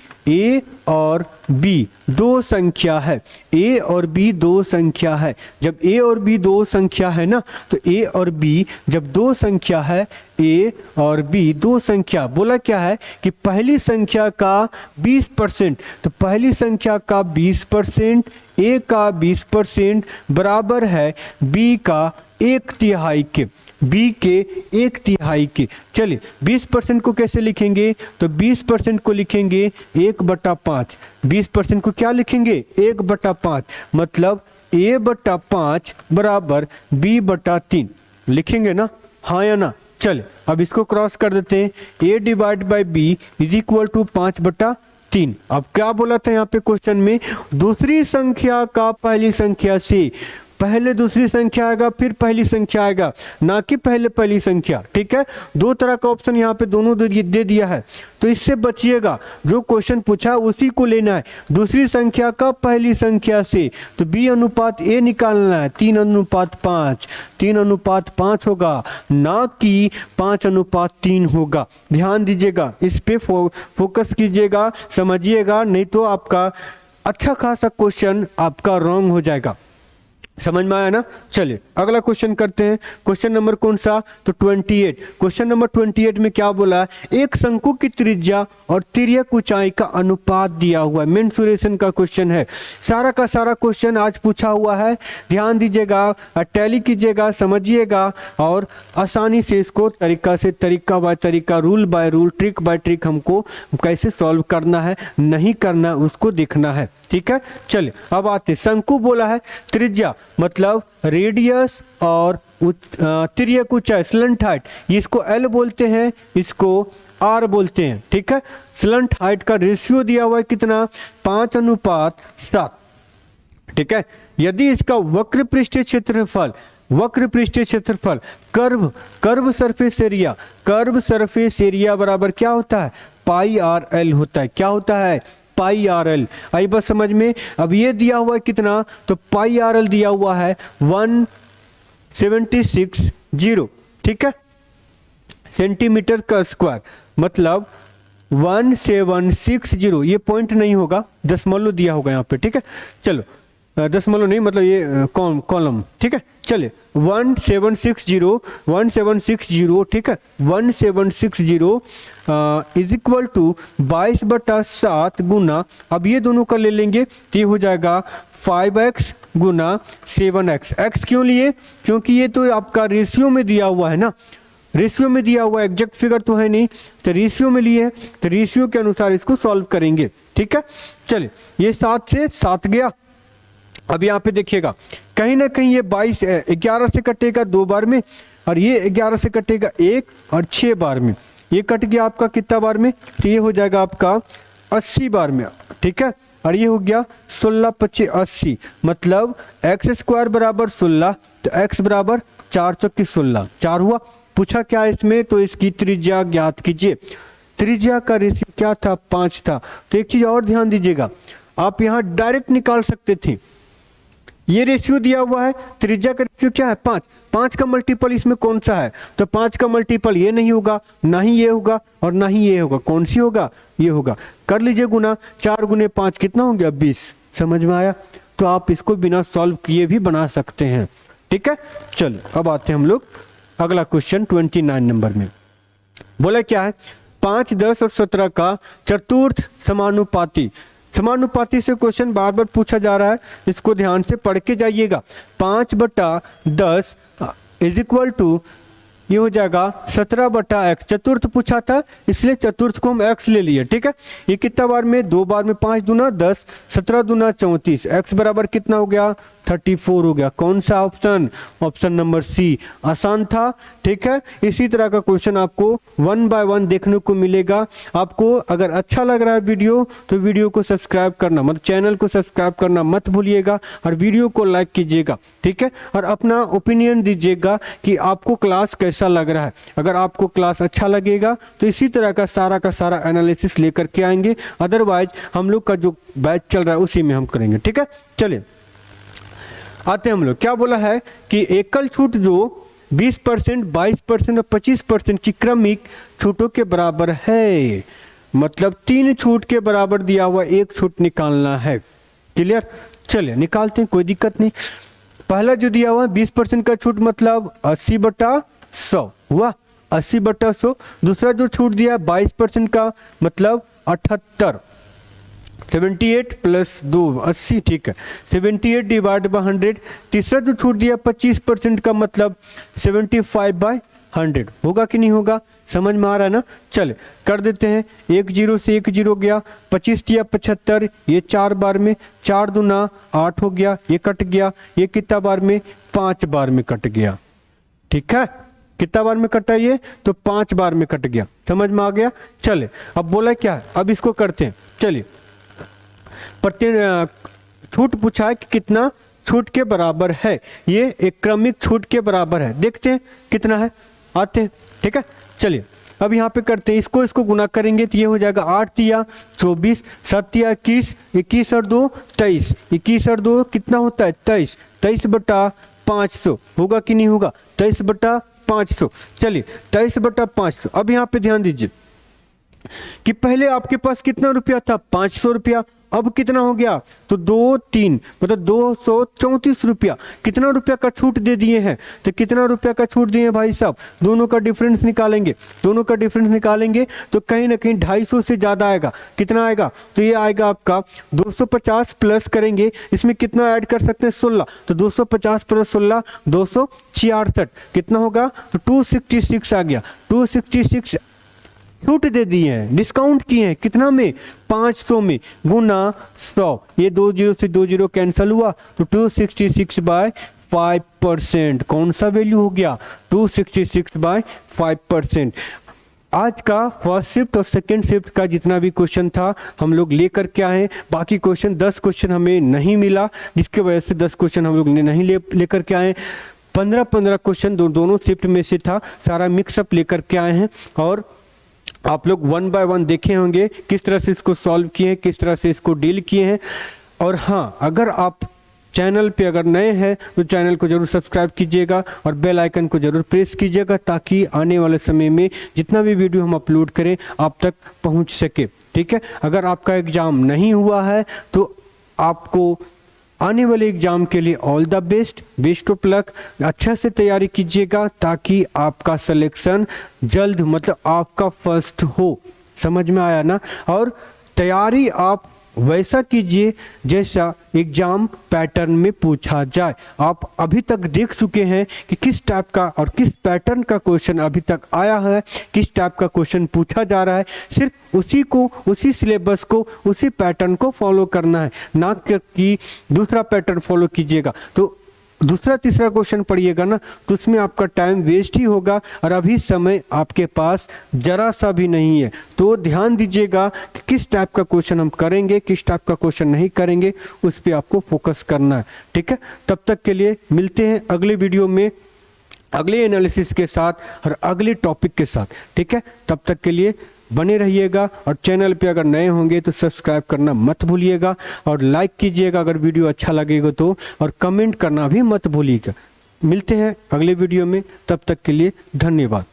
दो संख्या है, ए और बी दो संख्या है। जब ए और बी दो संख्या है ना, तो ए और बी जब दो संख्या है, ए और बी दो संख्या, बोला क्या है कि पहली संख्या का 20%, तो पहली संख्या का 20%, ए का 20% बराबर है बी का 1/3 के, बी के 1/3 के। चलिए 20% को कैसे लिखेंगे, तो 20% को लिखेंगे 1/5, 20% को क्या लिखेंगे 1/5, मतलब a/5 बराबर b/3 लिखेंगे ना, हाँ या ना। चलिए अब इसको क्रॉस कर देते हैं, a divide by b is equal to 5/3। अब क्या बोला था यहाँ पे क्वेश्चन में, दूसरी संख्या का पहली संख्या से, पहले दूसरी संख्या आएगा फिर पहली संख्या आएगा, ना कि पहले पहली संख्या। ठीक है, दो तरह का ऑप्शन यहाँ पे दोनों दे दिया है, तो इससे बचिएगा, जो क्वेश्चन पूछा है उसी को लेना है। दूसरी संख्या का पहली संख्या से, तो b अनुपात a निकालना है, 3:5, 3:5 होगा, ना कि 5:3 होगा। ध्यान दीजिएगा, इस पे फोकस कीजिएगा, समझिएगा, नहीं तो आपका अच्छा खासा क्वेश्चन आपका रॉन्ग हो जाएगा। समझ में आया ना। चलिए अगला क्वेश्चन करते हैं। क्वेश्चन नंबर कौन सा, तो 28। क्वेश्चन नंबर 28 में क्या बोला है, एक शंकु की त्रिज्या और तिर्यक ऊंचाई का अनुपात दिया हुआ है। मेंसुरेशन का क्वेश्चन है। सारा का सारा क्वेश्चन आज पूछा हुआ है, ध्यान दीजिएगा, टैली कीजिएगा, समझिएगा और आसानी से इसको तरीका बाय तरीका, rule by rule, trick bye trick हमको कैसे सॉल्व करना है, नहीं करना उसको देखना है। ठीक है, चलिए अब आते, शंकु बोला है, त्रिज्या मतलब रेडियस और तिर्यक ऊंचाई स्लंट हाइट, इसको एल बोलते हैं, इसको आर बोलते हैं। ठीक है, स्लंट हाइट का रेशियो दिया हुआ है कितना, 5:7। ठीक है, यदि इसका वक्र पृष्ठीय क्षेत्रफल कर्व सरफेस एरिया बराबर क्या होता है, पाई आर एल होता है। क्या होता है, पाई आर एल। आई बस समझ में। अब ये दिया हुआ है कितना, तो पाई आर एल दिया हुआ है 176 ठीक है, सेंटीमीटर का स्क्वायर, मतलब 1760। ये पॉइंट नहीं होगा, दशमलव दिया होगा यहाँ पे। ठीक है, चलो दशमलव नहीं, मतलब ये कॉलम। ठीक है, चले 1760 ठीक है, 1760 इज इक्वल टू 22/7 गुना, अब ये दोनों का ले लेंगे तो ये हो जाएगा 5x गुना 7x। x क्यों लिए, क्योंकि ये तो आपका रेशियो में दिया हुआ है ना, रेशियो में दिया हुआ, एग्जैक्ट फिगर तो है नहीं, तो रेशियो में लिए, तो रेशियो के अनुसार इसको सॉल्व करेंगे। ठीक है, चलिए ये 7 से 7 गया। अब यहाँ पे देखिएगा, कहीं ना कहीं ये 11 से कटेगा 2 बार में, और ये 11 से कटेगा 1 और 6 बार में। ये कट गया आपका कितना बार में, तो ये हो जाएगा आपका 80 बार में। ठीक है, और ये हो गया 16×5 80, मतलब x² बराबर 16, तो x बराबर 4 चौकी 16, 4 हुआ। पूछा क्या इसमें, तो इसकी त्रिज्या ज्ञात कीजिए। त्रिज्या का रेशियो क्या था, 5 था। तो एक चीज और ध्यान दीजिएगा, आप यहाँ डायरेक्ट निकाल सकते थे, ये रेशियो दिया हुआ है, त्रिज्या का रेशियो क्या है, 5। 5 का मल्टीपल इसमें कौन सा है, तो 5 का मल्टीपल ये नहीं होगा, ना ही ये होगा और ना ही ये होगा। कौन सी होगा, ये होगा। कर लीजिए गुना, 4 गुने 5 कितना हो गया, 20। समझ में आया। तो आप इसको बिना सॉल्व किए भी बना सकते हैं। ठीक है, चलो अब आते हैं हम लोग अगला क्वेश्चन 29 नंबर में। बोला क्या है, 5, 10 और 17 का चतुर्थ समानुपाती से क्वेश्चन बार बार पूछा जा रहा है, इसको ध्यान से पढ़ के जाइएगा। 5/10 इज इक्वल टू, ये हो जाएगा 17/x। चतुर्थ पूछा था, इसलिए चतुर्थ को हम x ले लिए। ठीक है, ये कितना बार में, 2 बार में, 5 दूना 10, 17 दूना 34, x बराबर कितना हो गया, 34 हो गया। कौन सा ऑप्शन, ऑप्शन नंबर सी। आसान था। ठीक है, इसी तरह का क्वेश्चन आपको 1 बाय 1 देखने को मिलेगा। आपको अगर अच्छा लग रहा है वीडियो, तो वीडियो को सब्सक्राइब करना, मतलब चैनल को सब्सक्राइब करना मत भूलिएगा, और वीडियो को लाइक कीजिएगा। ठीक है, और अपना ओपिनियन दीजिएगा कि आपको क्लास कैसा लग रहा है। अगर आपको क्लास अच्छा लगेगा तो इसी तरह का सारा एनालिसिस लेकर के आएंगे, अदरवाइज हम लोग का जो बैच चल रहा है उसी में हम करेंगे। ठीक है, चलिए आते हैं हम लोग। क्या बोला है कि एकल छूट जो 20%, 22% और 25% की क्रमिक छूटों के बराबर है, मतलब 3 छूट के बराबर दिया हुआ 1 छूट निकालना है। क्लियर, चलिए निकालते हैं, कोई दिक्कत नहीं। पहला जो दिया हुआ 20% का छूट, मतलब 80/100 हुआ, 80/100। दूसरा जो छूट दिया 22% का, मतलब 78, 78 + 2 80। ठीक है, 78 / 100। तीसरा जो छूट दिया 25% का, मतलब 75/100 होगा कि नहीं होगा, समझ में आ रहा है ना। चले कर देते हैं, 1 0 से 1 0 गया, 25 या 75, ये 4 बार में, 4 दूना 8 हो गया, ये कट गया, ये कितना बार में, 5 बार में कट गया। ठीक है, कितना बार में कटा ये, तो 5 बार में कट गया। समझ में आ गया। चले अब बोला क्या है, अब इसको करते हैं। चलिए, छूट पूछा है कि कितना छूट के बराबर है, ये एक क्रमिक छूट के बराबर है। देखते हैं कितना है, आते हैं। ठीक है, चलिए अब यहाँ पे करते हैं, इसको गुना करेंगे तो ये हो जाएगा 8 तिया 24, 7 तिया 21, 21 और 2 23, 21 और 2 कितना होता है, 23, 23/500 होगा कि नहीं होगा, 23/500। चलिए 23/500। अब यहाँ पे ध्यान दीजिए कि पहले आपके पास कितना रुपया था, 500 रुपया, अब कितना हो गया, तो 2 3 मतलब 234 रुपया, कितना रुपया का छूट दे दिए हैं, तो कितना रुपया का छूट दिए हैं भाई साहब, दोनों का डिफरेंस निकालेंगे, दोनों का डिफरेंस निकालेंगे तो कहीं ना कहीं 250 से ज़्यादा आएगा। कितना आएगा, तो ये आएगा आपका 250 प्लस करेंगे, इसमें कितना ऐड कर सकते हैं 16, तो 250 प्लस 16 266, कितना होगा, तो 266 आ गया। 266 छूट दे दिए हैं, डिस्काउंट किए हैं, कितना में, 500 में, गुना 100, ये 2 जीरो से 2 जीरो कैंसिल हुआ, तो 266 बाय 5%, कौन सा वैल्यू हो गया, 266 बाय 5%। आज का फर्स्ट शिफ्ट और सेकेंड शिफ्ट का जितना भी क्वेश्चन था हम लोग लेकर के आए हैं। बाकी क्वेश्चन 10 क्वेश्चन हमें नहीं मिला, जिसके वजह से 10 क्वेश्चन हम लोग नहीं लेकर के आए। 15 क्वेश्चन दोनों शिफ्ट में से था, सारा मिक्सअप लेकर के आए हैं और आप लोग 1 बाय 1 देखे होंगे किस तरह से इसको सॉल्व किए हैं, किस तरह से इसको डील किए हैं। और हाँ, अगर आप चैनल पे अगर नए हैं तो चैनल को जरूर सब्सक्राइब कीजिएगा और बेल आइकन को जरूर प्रेस कीजिएगा, ताकि आने वाले समय में जितना भी वीडियो हम अपलोड करें आप तक पहुंच सके। ठीक है, अगर आपका एग्ज़ाम नहीं हुआ है तो आपको आने वाले एग्जाम के लिए all the best of luck, अच्छा से तैयारी कीजिएगा ताकि आपका सिलेक्शन जल्द, मतलब आपका फर्स्ट हो। समझ में आया ना। और तैयारी आप वैसा कीजिए जैसा एग्जाम पैटर्न में पूछा जाए। आप अभी तक देख चुके हैं कि किस टाइप का और किस पैटर्न का क्वेश्चन अभी तक आया है, किस टाइप का क्वेश्चन पूछा जा रहा है। सिर्फ उसी को, उसी सिलेबस को, उसी पैटर्न को फॉलो करना है, ना कि दूसरा पैटर्न फॉलो कीजिएगा तो दूसरा तीसरा क्वेश्चन पढ़िएगा ना तो उसमें आपका टाइम वेस्ट ही होगा और अभी समय आपके पास जरा सा भी नहीं है। तो ध्यान दीजिएगा कि किस टाइप का क्वेश्चन हम करेंगे, किस टाइप का क्वेश्चन नहीं करेंगे, उस पर आपको फोकस करना है। ठीक है, तब तक के लिए मिलते हैं अगले वीडियो में अगले एनालिसिस के साथ और अगले टॉपिक के साथ। ठीक है, तब तक के लिए बने रहिएगा और चैनल पे अगर नए होंगे तो सब्सक्राइब करना मत भूलिएगा और लाइक कीजिएगा अगर वीडियो अच्छा लगेगा तो, और कमेंट करना भी मत भूलिएगा। मिलते हैं अगले वीडियो में, तब तक के लिए धन्यवाद।